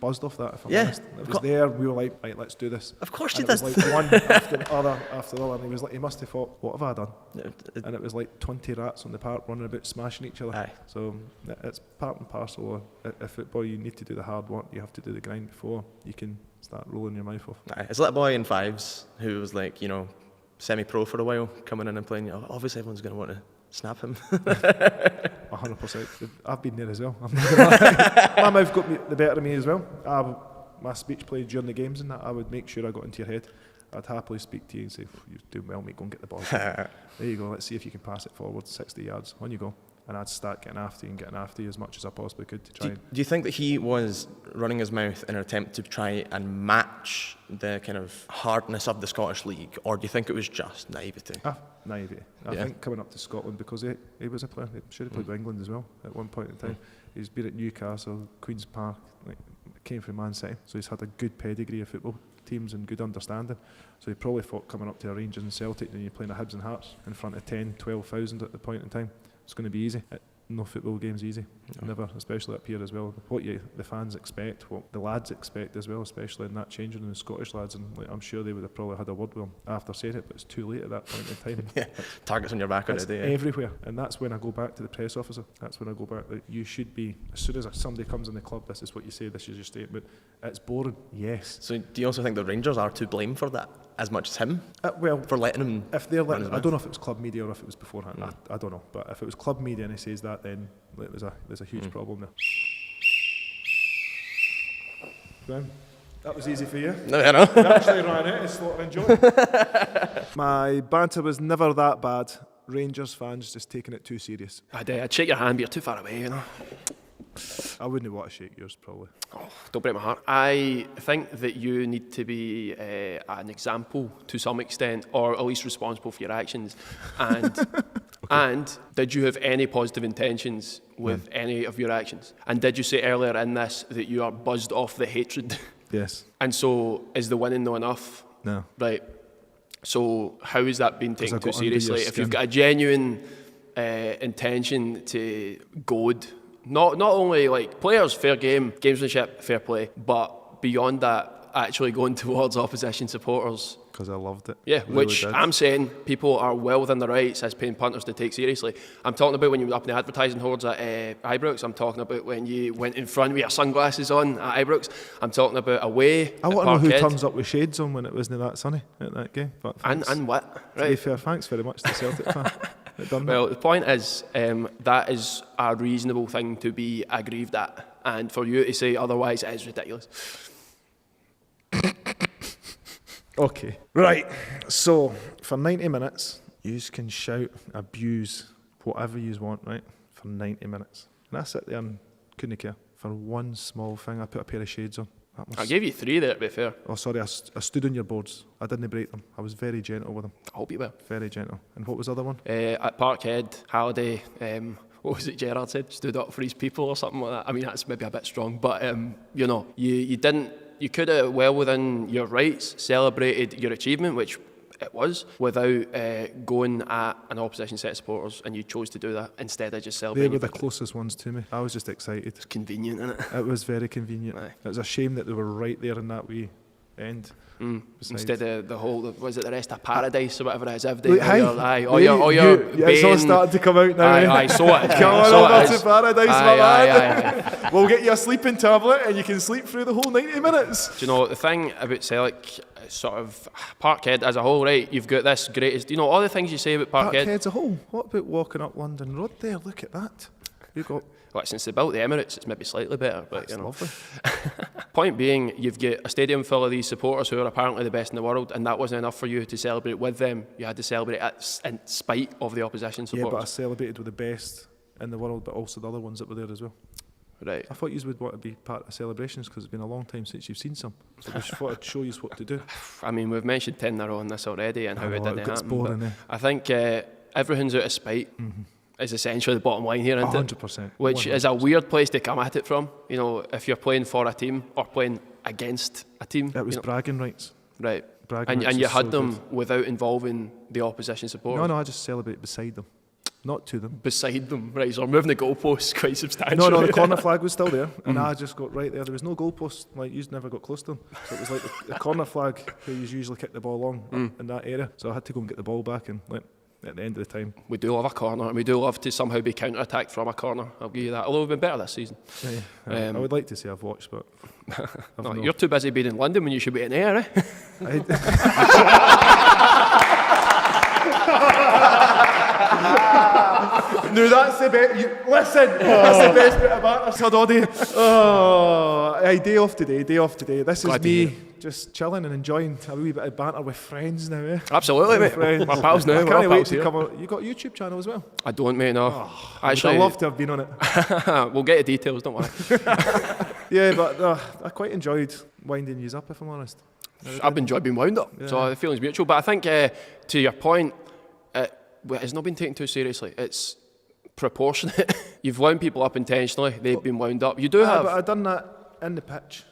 buzzed off that, if I'm Yeah, honest. It was there, we were like, right, let's do this. Of course And you it was did. like one after the other, and he was like, he must have thought, what have I done? And it was like 20 rats on the park running about smashing each other. Aye. So it's part and parcel of football. You need to do the hard work, you have to do the grind before you can start rolling your mouth off. Aye. It's that boy in fives who was like, you know, semi-pro for a while, coming in and playing. Obviously, everyone's going to want to snap him. 100%. I've been there as well. I'm not gonna lie. My mouth got the better of me as well. My speech played during the games and that, I would make sure I got into your head. I'd happily speak to you and say, you're doing well, mate, go and get the ball. There you go, let's see if you can pass it forward 60 yards. On you go. And I'd start getting after you as much as I possibly could to try Do you think that he was running his mouth in an attempt to try and match the kind of hardness of the Scottish League, or do you think it was just naivety? naivety. I think coming up to Scotland, because he was a player, he should have played with England as well at one point in time. He's been at Newcastle, Queen's Park, came from Man City, so he's had a good pedigree of football teams and good understanding. So he probably thought coming up to a Rangers and Celtic and you're playing a Hibs and Hearts in front of 10, 12,000 at the point in time, it's going to be easy. No football game's easy, never, especially up here as well. What the fans expect, what the lads expect as well, especially in that changing room, the Scottish lads, and I'm sure they would have probably had a word with him after saying it, but it's too late at that point in time. Targets on your back It's already. everywhere, and that's when I go back to the press officer. That's when I go back. You should be, as soon as somebody comes in the club, this is what you say, this is your statement. It's boring, yes. So do you also think the Rangers are to blame for that as much as him? Well, For letting him... if they're run his I mouth? don't know if it was club media or if it was beforehand. I don't know, but if it was club media and he says that, then there's a huge problem there. Graham, that was easy for you. No, I know. You actually ran out of slaughtering Joe. My banter was never that bad. Rangers fans just taking it too serious. I'd shake your hand, but you're too far away, you know. I wouldn't want to shake yours, probably. Oh, don't break my heart. I think that you need to be an example to some extent, or at least responsible for your actions. And and did you have any positive intentions with any of your actions? And did you say earlier in this that you are buzzed off the hatred? Yes. And so is the winning not enough? No. Right. So how is that being taken I too got under your seriously? If you've skin. got a genuine intention to goad, not only like players, fair game, gamesmanship, fair play, but beyond that, actually going towards opposition supporters because I loved it. Yeah, Really which did. I'm saying people are well within their rights as paying punters to take seriously. I'm talking about when you were up in the advertising hordes at Ibrox. I'm talking about when you went in front with your sunglasses on at Ibrox. I'm talking about away I at want to know who Parkhead. turns up with shades on when it wasn't that sunny at that game. But thanks. And what? To be Right. fair, thanks very much to Celtic fan. that done that. Well, the point is, that is a reasonable thing to be aggrieved at. And for you to say otherwise is ridiculous. Okay. Right. So for 90 minutes, you can shout, abuse, whatever you want, right? For 90 minutes. And I sat there and couldn't care. For one small thing, I put a pair of shades on. That was, I gave you 3 there, to be fair. oh, sorry, I stood on your boards. I didn't break them. I was very gentle with them. I hope you will. Very gentle. And what was the other one? At Parkhead, Halliday, what was it Gerrard said? Stood up for his people or something like that. I mean, that's maybe a bit strong, but you know, you didn't. You could have, well within your rights, celebrated your achievement, which it was, without going at an opposition set of supporters, and you chose to do that instead of just They celebrating. were the closest ones to me. I was just excited. It's convenient, isn't it? It was very convenient. Aye. It was a shame that they were right there in that wee end. Besides- Instead of the whole, was it the rest of paradise or whatever it is? Every Look, day, hi. all your Yeah, it's all Bane- starting to come out now. eh? Aye, so it is. Come on so over it to is. paradise, Aye, my aye, man. aye, aye. We'll get you a sleeping tablet and you can sleep through the whole 90 minutes. Do you know, the thing about Celtic, sort of Parkhead as a whole, right? You've got this greatest, you know, all the things you say about Parkhead. Parkhead's a whole. What about walking up London Road there? Look at that. You've got. Well, since they built the Emirates, it's maybe slightly better, but That's you know. lovely. Point being, you've got a stadium full of these supporters who are apparently the best in the world, and that wasn't enough for you to celebrate with them. You had to celebrate in spite of the opposition Yeah, but I supporters. celebrated with the best in the world, but also the other ones that were there as well. Right. I thought you would want to be part of celebrations because it's been a long time since you've seen some. So I just thought I'd show you what to do. I mean, we've mentioned 10-0 on this already and how it didn't it gets happen. boring, but eh? I think everything's out of spite is essentially the bottom line here, isn't it? 100%. Which is a weird place to come at it from. You know, if you're playing for a team or playing against a team. It was you know, bragging rights. right. Bragging And rights you is had so them good. without involving the opposition supporters. No, I just celebrate beside them, not to them. Beside them, right? So we're moving the goalposts quite substantially. No, the corner flag was still there, and I just got right there. There was no goalpost, like you never got close to them. So it was like the corner flag where you usually kick the ball along in that area. So I had to go and get the ball back, and like, at the end of the time, We do love a corner, and we do love to somehow be counter-attacked from a corner. I'll give you that. Although we've been better this season. I would like to say I've watched, but I've No, not. you're too busy being in London when you should be in there, eh? No, that's the best. Listen, that's the best bit of banter, Sir Doddy. Oh, aye, day off today. This Glad is to hear me just chilling and enjoying a wee bit of banter with friends now, eh? Absolutely, mate. Friends. We're pals now. I We're can't all wait pals to here. come on. You got a YouTube channel as well? I don't, mate, no. I'd love to have been on it. We'll get the details, don't worry. Yeah, but I quite enjoyed winding you up, if I'm honest. I've enjoyed being wound up, so the feeling's mutual. But I think, to your point, it's not been taken too seriously. It's proportionate. You've wound people up intentionally. They've been wound up. You do But have I've done that in the pitch,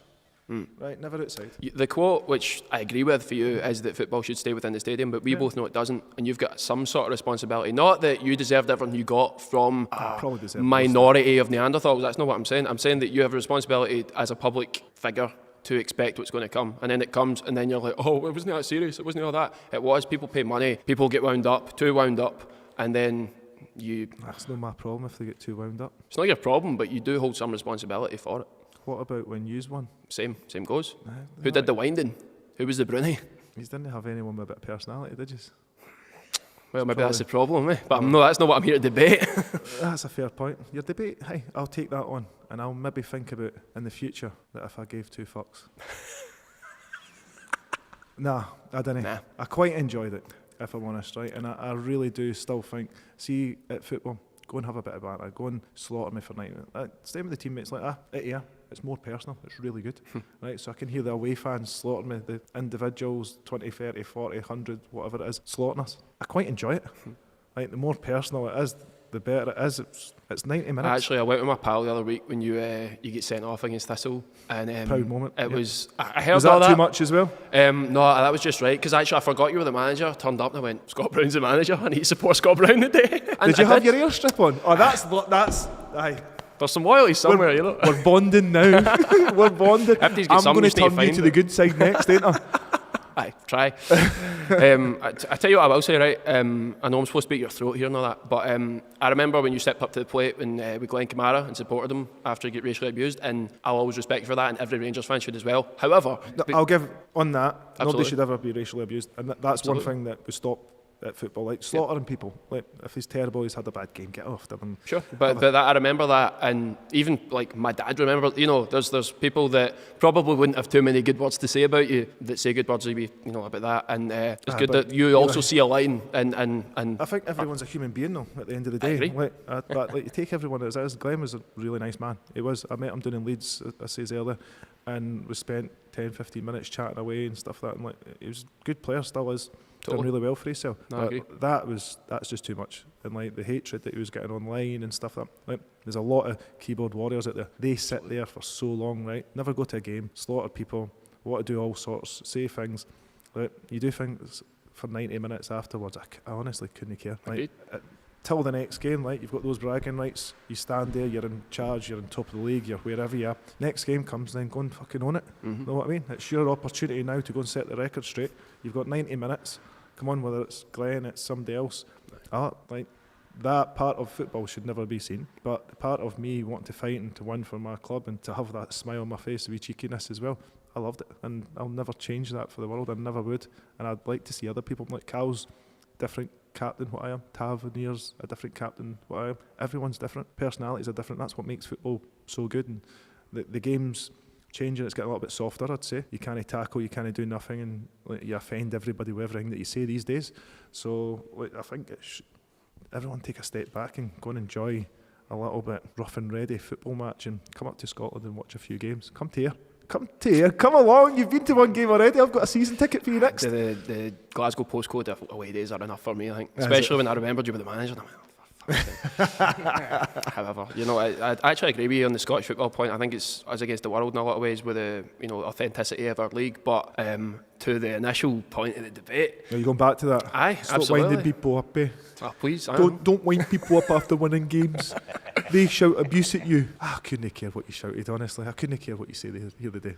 right? Never outside. the quote, which I agree with for you, is that football should stay within the stadium. But we both know it doesn't, and you've got some sort of responsibility. Not that you deserved everything you got from probably deserved a minority of Neanderthals. That's not what I'm saying. I'm saying that you have a responsibility as a public figure to expect what's going to come, and then it comes, and then you're like, oh, it wasn't that serious. It wasn't all that. It was. People pay money. People get wound up, too wound up, and then you. That's not my problem if they get too wound up. It's not your problem, but you do hold some responsibility for it. What about when yous won? Same goes. Who did the winding? Who was the Bruni? You didn't have anyone with a bit of personality, did you? Well, maybe that's the problem, eh? But no, that's not what I'm here to debate. That's a fair point. Your debate, hey, I'll take that on, and I'll maybe think about in the future that if I gave 2 fucks. Nah, I didn't. Nah. I quite enjoyed it, if I'm honest, right? And I really do still think, see, at football, go and have a bit of banter, go and slaughter me for 90 minutes. Stay with the teammates like that, yeah. It's more personal, it's really good, right? So I can hear the away fans slaughtering me, the individuals, 20, 30, 40, 100, whatever it is, slaughtering us. I quite enjoy it. Like, the more personal it is, the better it is. It's 90 minutes. Actually, I went with my pal the other week when you get sent off against Thistle, and Proud moment, It yeah. was. I heard Was all that that. too much as well? No, that was just right because actually I forgot you were the manager. Turned up and I went, Scott Brown's the manager. I need to support Scott Brown today. And Did you I have your airstrip on? Oh, that's aye. There's some loyalty somewhere, you know. We're bonding now. We're bonding. If these get I'm some, going to just need to turn you find to the it. good side next, ain't I? Aye, try. I tell you what I will say, right? I know I'm supposed to beat your throat here and all that, but I remember when you stepped up to the plate with Glenn Kamara and supported him after he get racially abused, and I'll always respect you for that, and every Rangers fan should as well. However, I'll give on that. Nobody Absolutely. should ever be racially abused, and that's Absolutely. one thing that we stop at football, like slaughtering people. Like if he's terrible, he's had a bad game, get off them. sure, but that, I remember that, and even like my dad remembered. You know, there's people that probably wouldn't have too many good words to say about you that say good words maybe, you know, about that, and it's good but that you also see a line and I think everyone's a human being though. At the end of the day, agree. But like you take everyone as it is. Glenn was a really nice man. He was. I met him down in Leeds, I says earlier, and we spent 10-15 minutes chatting away and stuff like that. And like he was a good player, still is. Done Totally. really well for himself. No, I But agree. that's just too much. And like the hatred that he was getting online and stuff like there's a lot of keyboard warriors out there. They sit there for so long, right? Never go to a game, slaughter people, want to do all sorts, say things. Like, you do things for 90 minutes afterwards. I honestly couldn't care. Agreed. Like, till the next game, like you've got those bragging rights. You stand there, you're in charge, you're on top of the league, you're wherever you are. Next game comes, then go and fucking own it. Know what I mean? It's your opportunity now to go and set the record straight. You've got 90 minutes. Come on, whether it's Glenn, it's somebody else. Like that part of football should never be seen. But the part of me wanting to fight and to win for my club and to have that smile on my face, of cheekiness as well, I loved it, and I'll never change that for the world. I never would. And I'd like to see other people like Cal's different captain what I am, Tavernier's a different captain what I am. Everyone's different. Personalities are different. That's what makes football so good. And the game's changing. It's getting a little bit softer, I'd say. You can't tackle, you can't do nothing, and like, you offend everybody with everything that you say these days. So like, I think everyone take a step back and go and enjoy a little bit rough and ready football match, and come up to Scotland and watch a few games. Come to here, come along. You've been to one game already. I've got a season ticket for you next. the Glasgow postcode away days are enough for me, I think. Is Especially when I remembered you were the manager. And I'm like, oh, for fuck's sake. However, you know, I actually agree with you on the Scottish football point. I think it's us against the world in a lot of ways with the, you know, authenticity of our league. But to the initial point of the debate, Are you going back to that? aye, Stop absolutely. winding people up, eh? Oh, please, I am. Don't wind people up after winning games. They shout abuse at you. I couldn't care what you shouted, honestly. I couldn't care what you say the other day.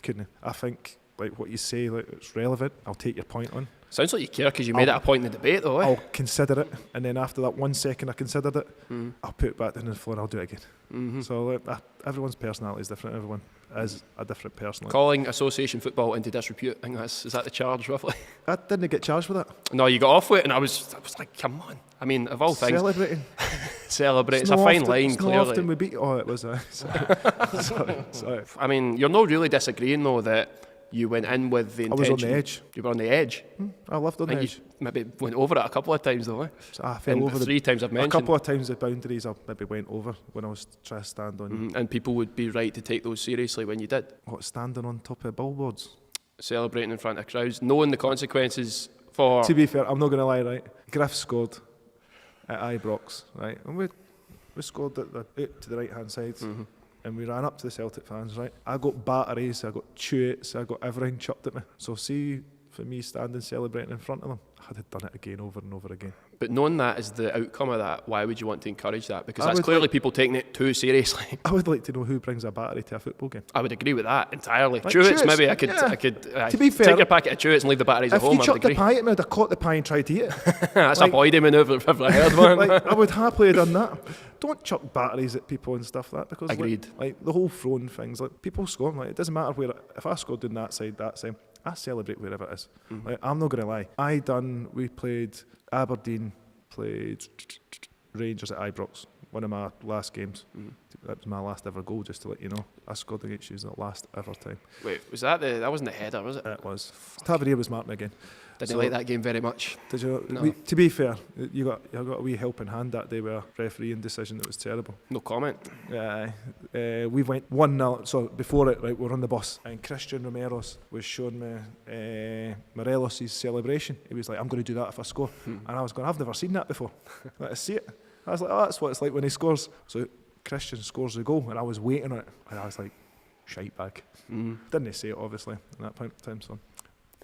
Couldn't. I think like what you say, like it's relevant. I'll take your point on. Sounds like you care because you made it a point in the debate, though. Eh? I'll consider it, and then after that 1 second I considered it, I'll put it back down on the floor and I'll do it again. So like, everyone's personality is different. Everyone is a different person. Like, Calling association football into disrepute. I think is that the charge, roughly? I didn't get charged with that. No, you got off with it, and I was like, come on. I mean, of all things, Celebrating. celebrate. It's a not fine often- line, it's not clearly. often we beat. Oh, it was. Sorry. I mean, you're not really disagreeing, though, that you went in with the I was intention. on the edge. You were on the edge. I lived on I the think edge. you maybe went over it a couple of times, though. Eh? So I fell And over the 3 times I've a mentioned. couple of times the boundaries I maybe went over when I was trying to stand on And people would be right to take those seriously when you did. standing on top of billboards. Celebrating in front of crowds, knowing the consequences for... To be fair, I'm not going to lie, right? Griff scored at Ibrox, right? And we scored at the out to the right hand side, and we ran up to the Celtic fans, right? I got batteries, I got chewits, I got everything chucked at me. So see, for me standing celebrating in front of them, I'd have done it again over and over again. But knowing that is the outcome of that, why would you want to encourage that? Because I that's would clearly people taking it too seriously. I would like to know who brings a battery to a football game. I would agree with that entirely. Like Chewits, Chewits, maybe I yeah. could To be fair, take your packet of Chewits and leave the batteries at If home. you I would chucked the agree. pie at me, I'd have caught the pie and tried to eat it. That's like- a Boydie manoeuvre if ever I heard one. Like, I would happily have done that. Don't chuck batteries at people and stuff like that, because Agreed. like the whole throwing things, like people score, like it doesn't matter where. If I scored in that side, I celebrate wherever it is. Like, I'm not gonna lie. We played Aberdeen, played Rangers at Ibrox. One of my last games. That was my last ever goal, just to let you know. I scored against you that last ever time. Wait, was that that wasn't the header, was it? It was. Tavernier was marking again. Didn't So- like that game very much. Did you? No. To be fair, you got a wee helping hand that day with a refereeing decision that was terrible. No comment. We went 1-0. So before it, right, we're on the bus, and Christian Romero's was showing me Morelos' celebration. He was like, "I'm going to do that if I score," and I was going, "I've never seen that before. Let's see it." I was like, "Oh, that's what it's like when he scores." So Christian scores the goal, and I was waiting on it, and I was like, "Shite bag." Didn't say it obviously at that point in time. So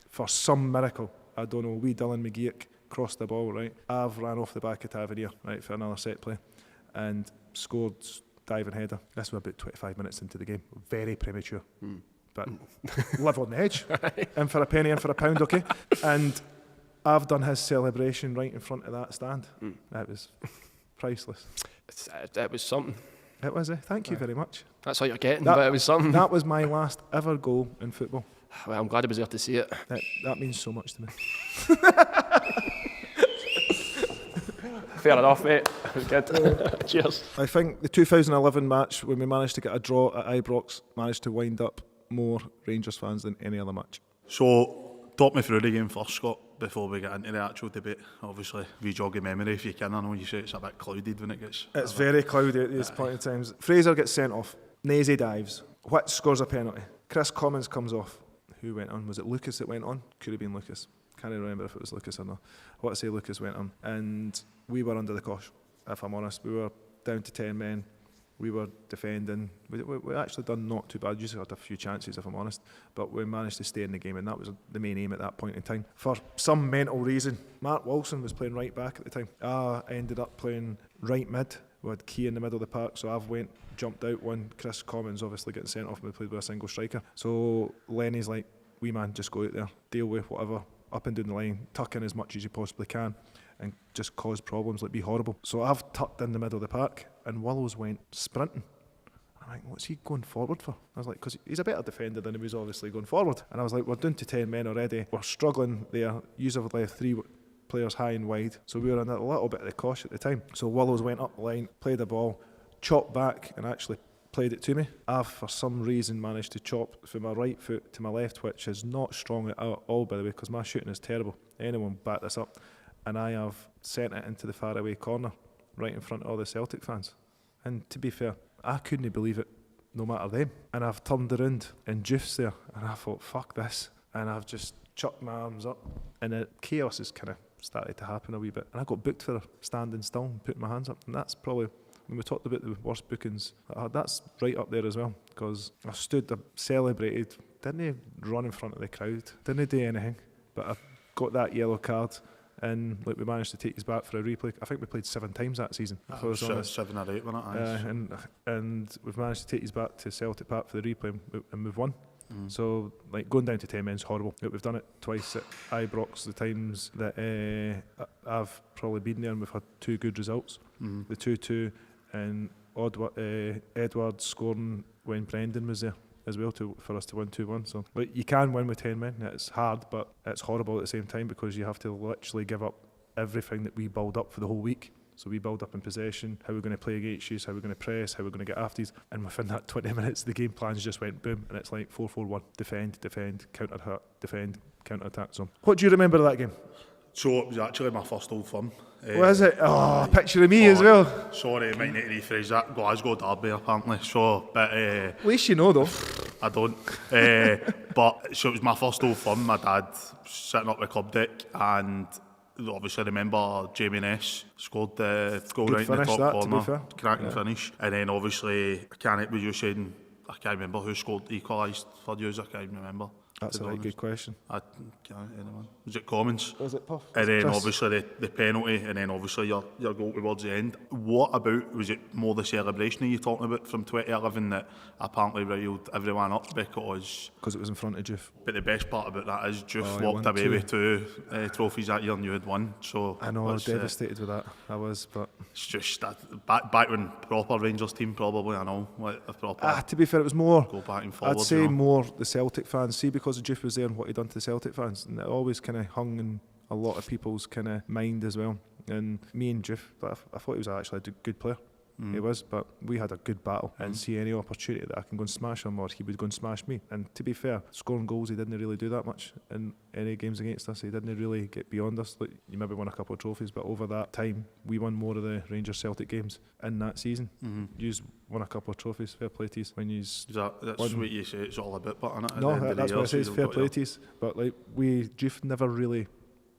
for some miracle, I don't know, wee Dylan McGeoch crossed the ball, right? I've ran off the back of Tavernier, right, for another set play, and scored diving header. This was about 25 minutes into the game. Very premature. but live on the edge. In for a penny, in for a pound, okay? And I've done his celebration right in front of that stand. That was priceless. It was something. It was, thank you very much. That's all you're getting, but it was something. That was my last ever goal in football. Well, I'm glad I was there to see it. That means so much to me. Fair enough, mate. It was good. Cheers. I think the 2011 match, when we managed to get a draw at Ibrox, managed to wind up more Rangers fans than any other match. So, talk me through the game first, Scott, before we get into the actual debate. Obviously, re-jog your memory if you can. I know you say it's a bit clouded when it gets... It's very cloudy at this point in times. Fraser gets sent off. Nazy dives. Whitt scores a penalty. Chris Commons comes off. Who went on? Was it Lucas that went on? Could have been Lucas. Can't even remember if it was Lucas or not. What I say, Lucas went on. And we were under the cosh, if I'm honest. We were down to 10 men. We were defending. We actually done not too bad. We just had a few chances, if I'm honest. But we managed to stay in the game, and that was the main aim at that point in time. For some mental reason, Mark Wilson was playing right back at the time. I ended up playing right mid. We had Key in the middle of the park, so I've jumped out one. Chris Commons obviously getting sent off and we played with a single striker. So Lenny's like, wee man, just go out there, deal with whatever, up and down the line, tuck in as much as you possibly can and just cause problems, like be horrible. So I've tucked in the middle of the park and Willows went sprinting. I'm like, what's he going forward for? I was like, because he's a better defender than he was obviously going forward. And I was like, we're down to 10 men already. We're struggling there. Yous have left 3 players high and wide. So we were in a little bit of the cosh at the time. So Willows went up the line, played the ball, chopped back and actually played it to me. I've for some reason managed to chop from my right foot to my left, which is not strong at all, by the way, because my shooting is terrible. Anyone back this up. And I have sent it into the faraway corner right in front of all the Celtic fans. And to be fair, I couldn't believe it, no matter them. And I've turned around and Juff's there, and I thought, fuck this. And I've just chucked my arms up, and the chaos has kind of started to happen a wee bit. And I got booked for standing still and putting my hands up. And that's probably, when we talked about the worst bookings, that's right up there as well. Because I stood, I celebrated, didn't run in front of the crowd, didn't do anything. But I got that yellow card. And like we managed to take us back for a replay. I think we played 7 times that season. If I was honest. 7 or 8, wasn't it? And we've managed to take us back to Celtic Park for the replay, and we've won. So like going down to 10 men is horrible. We've done it twice at Ibrox. The times that I've probably been there, and we've had 2 good results. The 2-2 and Edward scoring when Brendan was there as well for us to win 2-1. So like, you can win with 10 men. It's hard, but it's horrible at the same time because you have to literally give up everything that we build up for the whole week. So we build up in possession, how we're going to play against you, how we're going to press, how we're going to get after you. And within that 20 minutes, the game plans just went boom, and it's like 4-4-1. Defend, counter-attack, defend, counter-attack. So what do you remember of that game? So it was actually my first Old Firm. Was it? Oh, picture of me as well. Sorry, I might need to rephrase that. Glasgow Derby, apparently. So, but at least you know, though. I don't. But so it was my first Old Firm. My dad sitting up the club deck, and obviously remember Jamie Ness scored the goal right in the top corner, cracking finish, and then obviously I can't. Was you saying? I can't remember who scored, equalised for you. I can't remember. That's a very good question. I can't anyone. Was it Commons? Was it Puff? And then obviously the penalty, and then obviously your goal towards the end. What about, was it more the celebration that you're talking about from 2011 that apparently riled everyone up because it was in front of Juff? But the best part about that is Juff walked away with 2 trophies that year and you had 1. So I know, I was devastated with that. I was, but it's just that back when proper Rangers team probably, I know, like a proper. To be fair, it was more. Go back and forward. I'd say more the Celtic fans. See, because Juff was there and what he'd done to the Celtic fans, and it always kind of hung in a lot of people's kind of mind as well. And me and Juff, I thought he was actually a good player. He was, but we had a good battle, and see any opportunity that I can go and smash him, or he would go and smash me. And to be fair, scoring goals, he didn't really do that much in any games against us. He didn't really get beyond us. Like, you maybe won a couple of trophies, but over that time, we won more of the Rangers Celtic games in that season. You won a couple of trophies. Fair play to you. When you that's what you say. It's all a bit, but no, that's what I say. It's fair play to you. But like Juff never really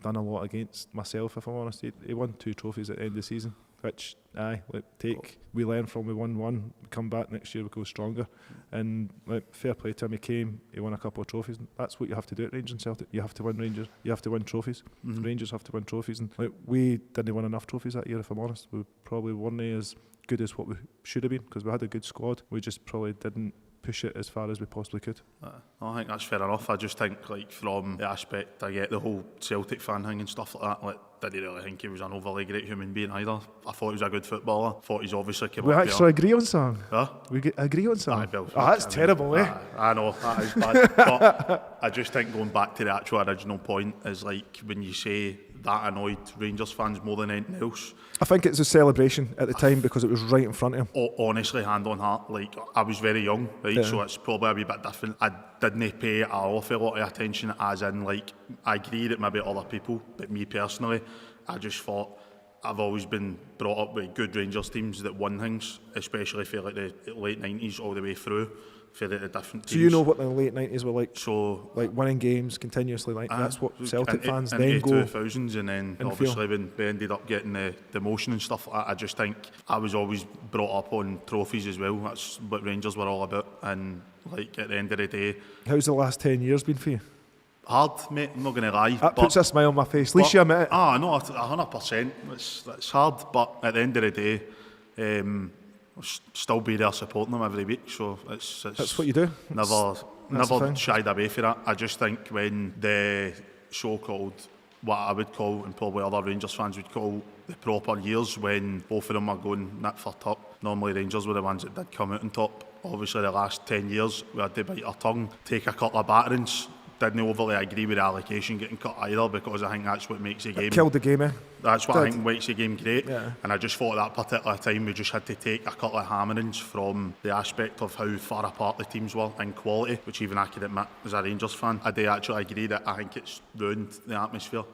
done a lot against myself. If I'm honest, he won 2 trophies at the end of the season. Which, we learn from. We won 1, we come back next year, we go stronger. And fair play to him, he came, he won a couple of trophies. That's what you have to do at Rangers and Celtic. You have to win you have to win trophies. Rangers have to win trophies. And we didn't win enough trophies that year, if I'm honest. We probably weren't as good as what we should have been, because we had a good squad. We just probably didn't push it as far as we possibly could. I think that's fair enough. I just think, like, from the aspect, I get the whole Celtic fan thing and stuff like that. Like, didn't really think he was an overly great human being either. I thought he was a good footballer. Thought he's obviously came We up actually agree on something. Huh? We agree on something. Aye, Bill, That's terrible, eh? I know, that is bad. But I just think going back to the actual original point is, like, when you say that annoyed Rangers fans more than anything else. I think it's a celebration at the time because it was right in front of him. Honestly, hand on heart, like, I was very young, right? Yeah. So it's probably a wee bit different. I didn't pay an awful lot of attention, as in, like, I agree that maybe other people, but me personally, I just thought I've always been brought up with good Rangers teams that won things, especially for like the late 90s all the way through for the different teams. So you know what the late 90s were like? So, like winning games continuously, like that's what Celtic fans into then go. 2000s, and then and obviously when we ended up getting the motion and stuff like that, I just think I was always brought up on trophies as well. That's what Rangers were all about, and like at the end of the day, How's the last 10 years been for you? hard, mate, I'm not going to lie. That puts a smile on my face. At least you admit it. No, 100%. It's hard, but at the end of the day, I'll still be there supporting them every week. So it's That's what you do. That's the Never thing. shied away from that. I just think when the so-called, what I would call, and probably other Rangers fans would call, the proper years when both of them are going nip for top, normally Rangers were the ones that did come out on top. Obviously the last 10 years we had to bite our tongue, take a couple of batterings. Didn't overly agree with the allocation getting cut either, because I think that's what makes the game. It killed the game, eh? That's what I think makes the game great. Yeah. And I just thought at that particular time we just had to take a couple of hammerings from the aspect of how far apart the teams were in quality, which even I can admit as a Rangers fan. I do actually agree that I think it's ruined the atmosphere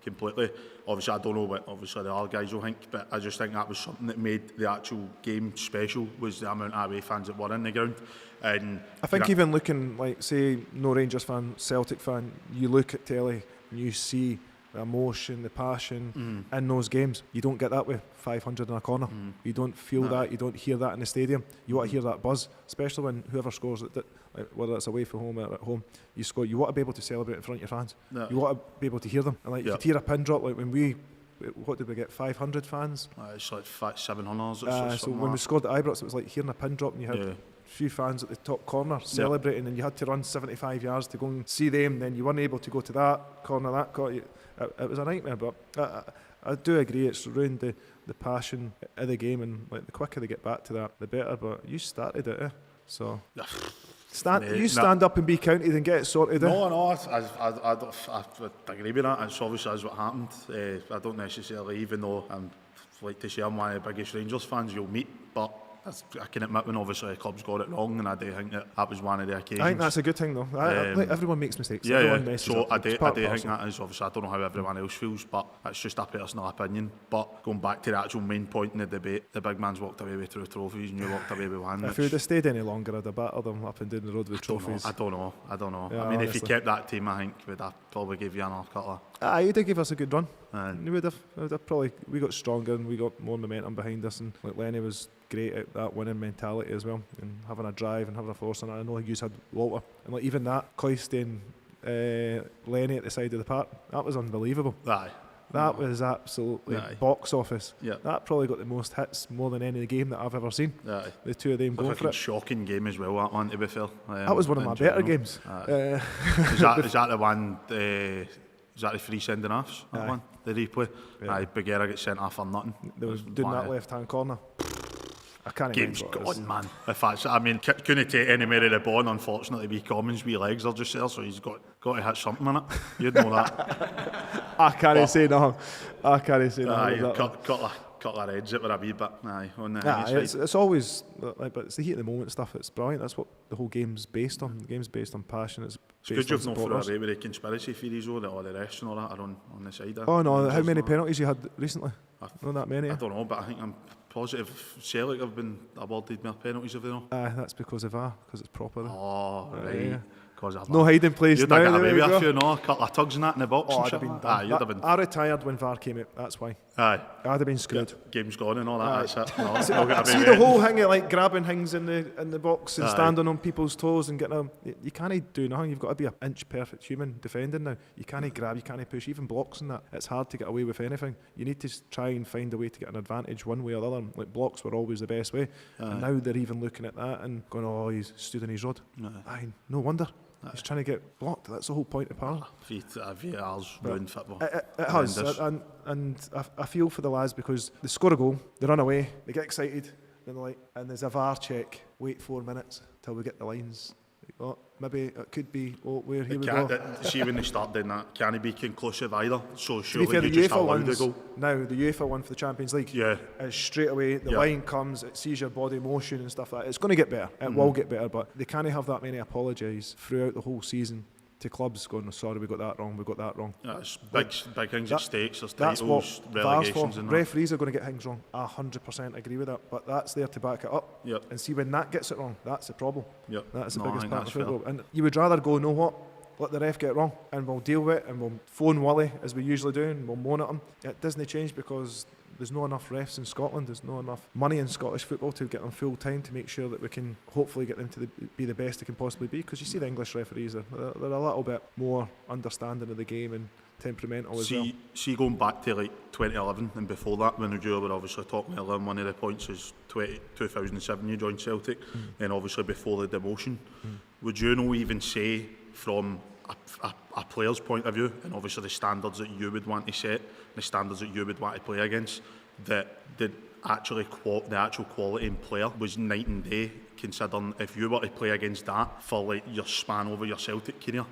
completely. Obviously I don't know what obviously the other guys will think, but I just think that was something that made the actual game special, was the amount of away fans that were in the ground. And I think even looking, like, say, no Rangers fan, Celtic fan, you look at telly and you see the emotion, the passion in those games. You don't get that with 500 in a corner. You don't feel that, you don't hear that in the stadium. You want to hear that buzz, especially when whoever scores it, like, whether it's away from home or at home, you score. You want to be able to celebrate in front of your fans. Yeah. You want to be able to hear them. And like, you could hear a pin drop, like when what did we get, 500 fans? it's like 700. So when we scored at Ibrox, it was like hearing a pin drop, and you had a few fans at the top corner celebrating, and you had to run 75 yards to go and see them. Then you weren't able to go to that corner, It was a nightmare. But I do agree, it's ruined the passion of the game, and like the quicker they get back to that, the better. But you started it, so stand up and be counted and get it sorted. No, I agree with that. It's obviously that's what happened. I don't necessarily, even though I'm like to say I'm one of the biggest Rangers fans you'll meet, but I can admit when obviously the club's got it wrong, and I do think that was one of the occasions. I think that's a good thing though. Like, everyone makes mistakes. Yeah, Everyone messes so up. I do think that is, obviously I don't know how everyone else feels, but it's just a personal opinion. But going back to the actual main point in the debate, the big man's walked away with 2 trophies and you walked away with 1. If he would have stayed any longer, I'd have battered them up and down the road with trophies. I don't know. Yeah, I mean, honestly. if he kept that team, I think we'd have probably give you another couple He'd have given us a good run. of. We would have probably, we got stronger and we got more momentum behind us, and like Lenny was great at that winning mentality as well, and having a drive and having a force. And I know you had Walter, and like even that Cloystein, Lenny at the side of the park, that was unbelievable. Aye. That was absolutely box office. Yeah. That probably got the most hits, more than any game that I've ever seen. Aye. The two of them going for it. Shocking game as well, that one, to be fair. That was one of my better games. Is that the one? Is that the 3 sending offs? That one, the replay. Yeah. Aye, Bagheera gets sent off for nothing. They was doing that left-hand corner. I can't Game's remember what it gone, man. If that's, I mean, couldn't take any more of the ball. Unfortunately, wee Commons' wee legs are just there, so he's got to hit something in it. You'd know that. I can't say no. I can't say no. Aye, couple of heads it with a wee bit. Aye, on the high side. It's always like, but it's the heat of the moment stuff. It's brilliant. That's what the whole game's based on. The game's based on passion. It's good based on you've not thrown supporters. away with the conspiracy theories though, that all the rest and all that are on the side. Oh no! How many penalties? penalties you had recently? Not that many. I don't know, but I think I'm positive Celtic have been awarded more penalties, have they not? That's because of because it's proper. Oh, right. Yeah. Because I've No hiding place you'd now. have got There away we with go. a few, no, a couple of tugs and that in the box Oh, and I'd shit. have been Aye, done. you'd have been. I retired when VAR came out, that's why. Aye. I'd have been screwed. Game's gone and all that. That's it. No, See, no get away see with the it. whole thing of like grabbing things in the box and Aye. standing on people's toes and getting them. You can't do nothing. You've got to be an inch perfect human defending now. You can't grab, you can't push, even blocks and that. It's hard to get away with anything. You need to try and find a way to get an advantage one way or the other. Like blocks were always the best way, and now they're even looking at that and going, "Oh, he's stood in his road." Aye, no wonder. He's trying to get blocked. That's the whole point of Parlour. VAR's ruined football. It has, Horrendous. and I feel for the lads because they score a goal, they run away, they get excited, then they're like, and there's a VAR check. Wait 4 minutes till we get the lines. Oh, maybe it could be. Oh, where here we go. See, when they start doing that, can it be conclusive either? So To be surely fair, you the just UEFA allowed the ones goal. now, the UEFA one for the Champions League, Yeah. is straight away the Yeah. line comes, it sees your body motion and stuff like that. It's going to get better. It will get better, but they can't have that many apologise throughout the whole season to clubs going, "Oh, sorry, we got that wrong. We got that wrong." It's big things That- at stake. There's That's what titles, VAR's for. relegations and that. Referees are going to get things wrong. I 100% agree with that. But that's there to back it up. Yep. And see, when that gets it wrong, that's the problem. Yep. That's the No, I biggest think part of that's fair. football. And you would rather go, know what? Let the ref get it wrong, and we'll deal with it, and we'll phone Wally as we usually do, and we'll moan at him. It doesn't change because there's not enough refs in Scotland. There's not enough money in Scottish football to get them full time to make sure that we can hopefully get them to be the best they can possibly be. Because you see the English referees, they're a little bit more understanding of the game and temperamental as well. See, going back to like 2011 and before that, when you were obviously talking earlier, and one of the points is 2007 you joined Celtic, and obviously before the demotion. Would you not even say from a player's point of view, and obviously the standards that you would want to set, the standards that you would want to play against, that the actual quality in player was night and day, considering if you were to play against that for like your span over your Celtic career,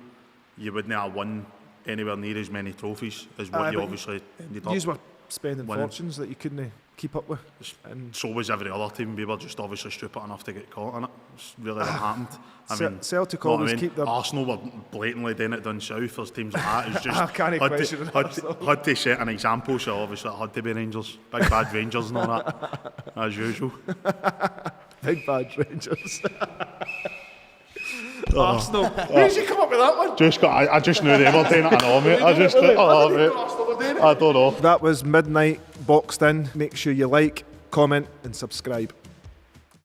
you would not have won anywhere near as many trophies as what you but obviously ended up. You were spending winning. fortunes that you couldn't keep up with. And So was every other team. We were just obviously stupid enough to get caught in it. It's really what happened. Celtic know what always keep their- Arsenal were blatantly doing it down south. There's teams like that. It's just I can't question had to set an example, so obviously it had to be Rangers. Big bad Rangers and all that, as usual. Big bad Rangers. Arsenal. Where did you come up with that one? I just knew they were doing it. I know, mate. I don't know. That was Midnight Boxed In. Make sure you like, comment and subscribe.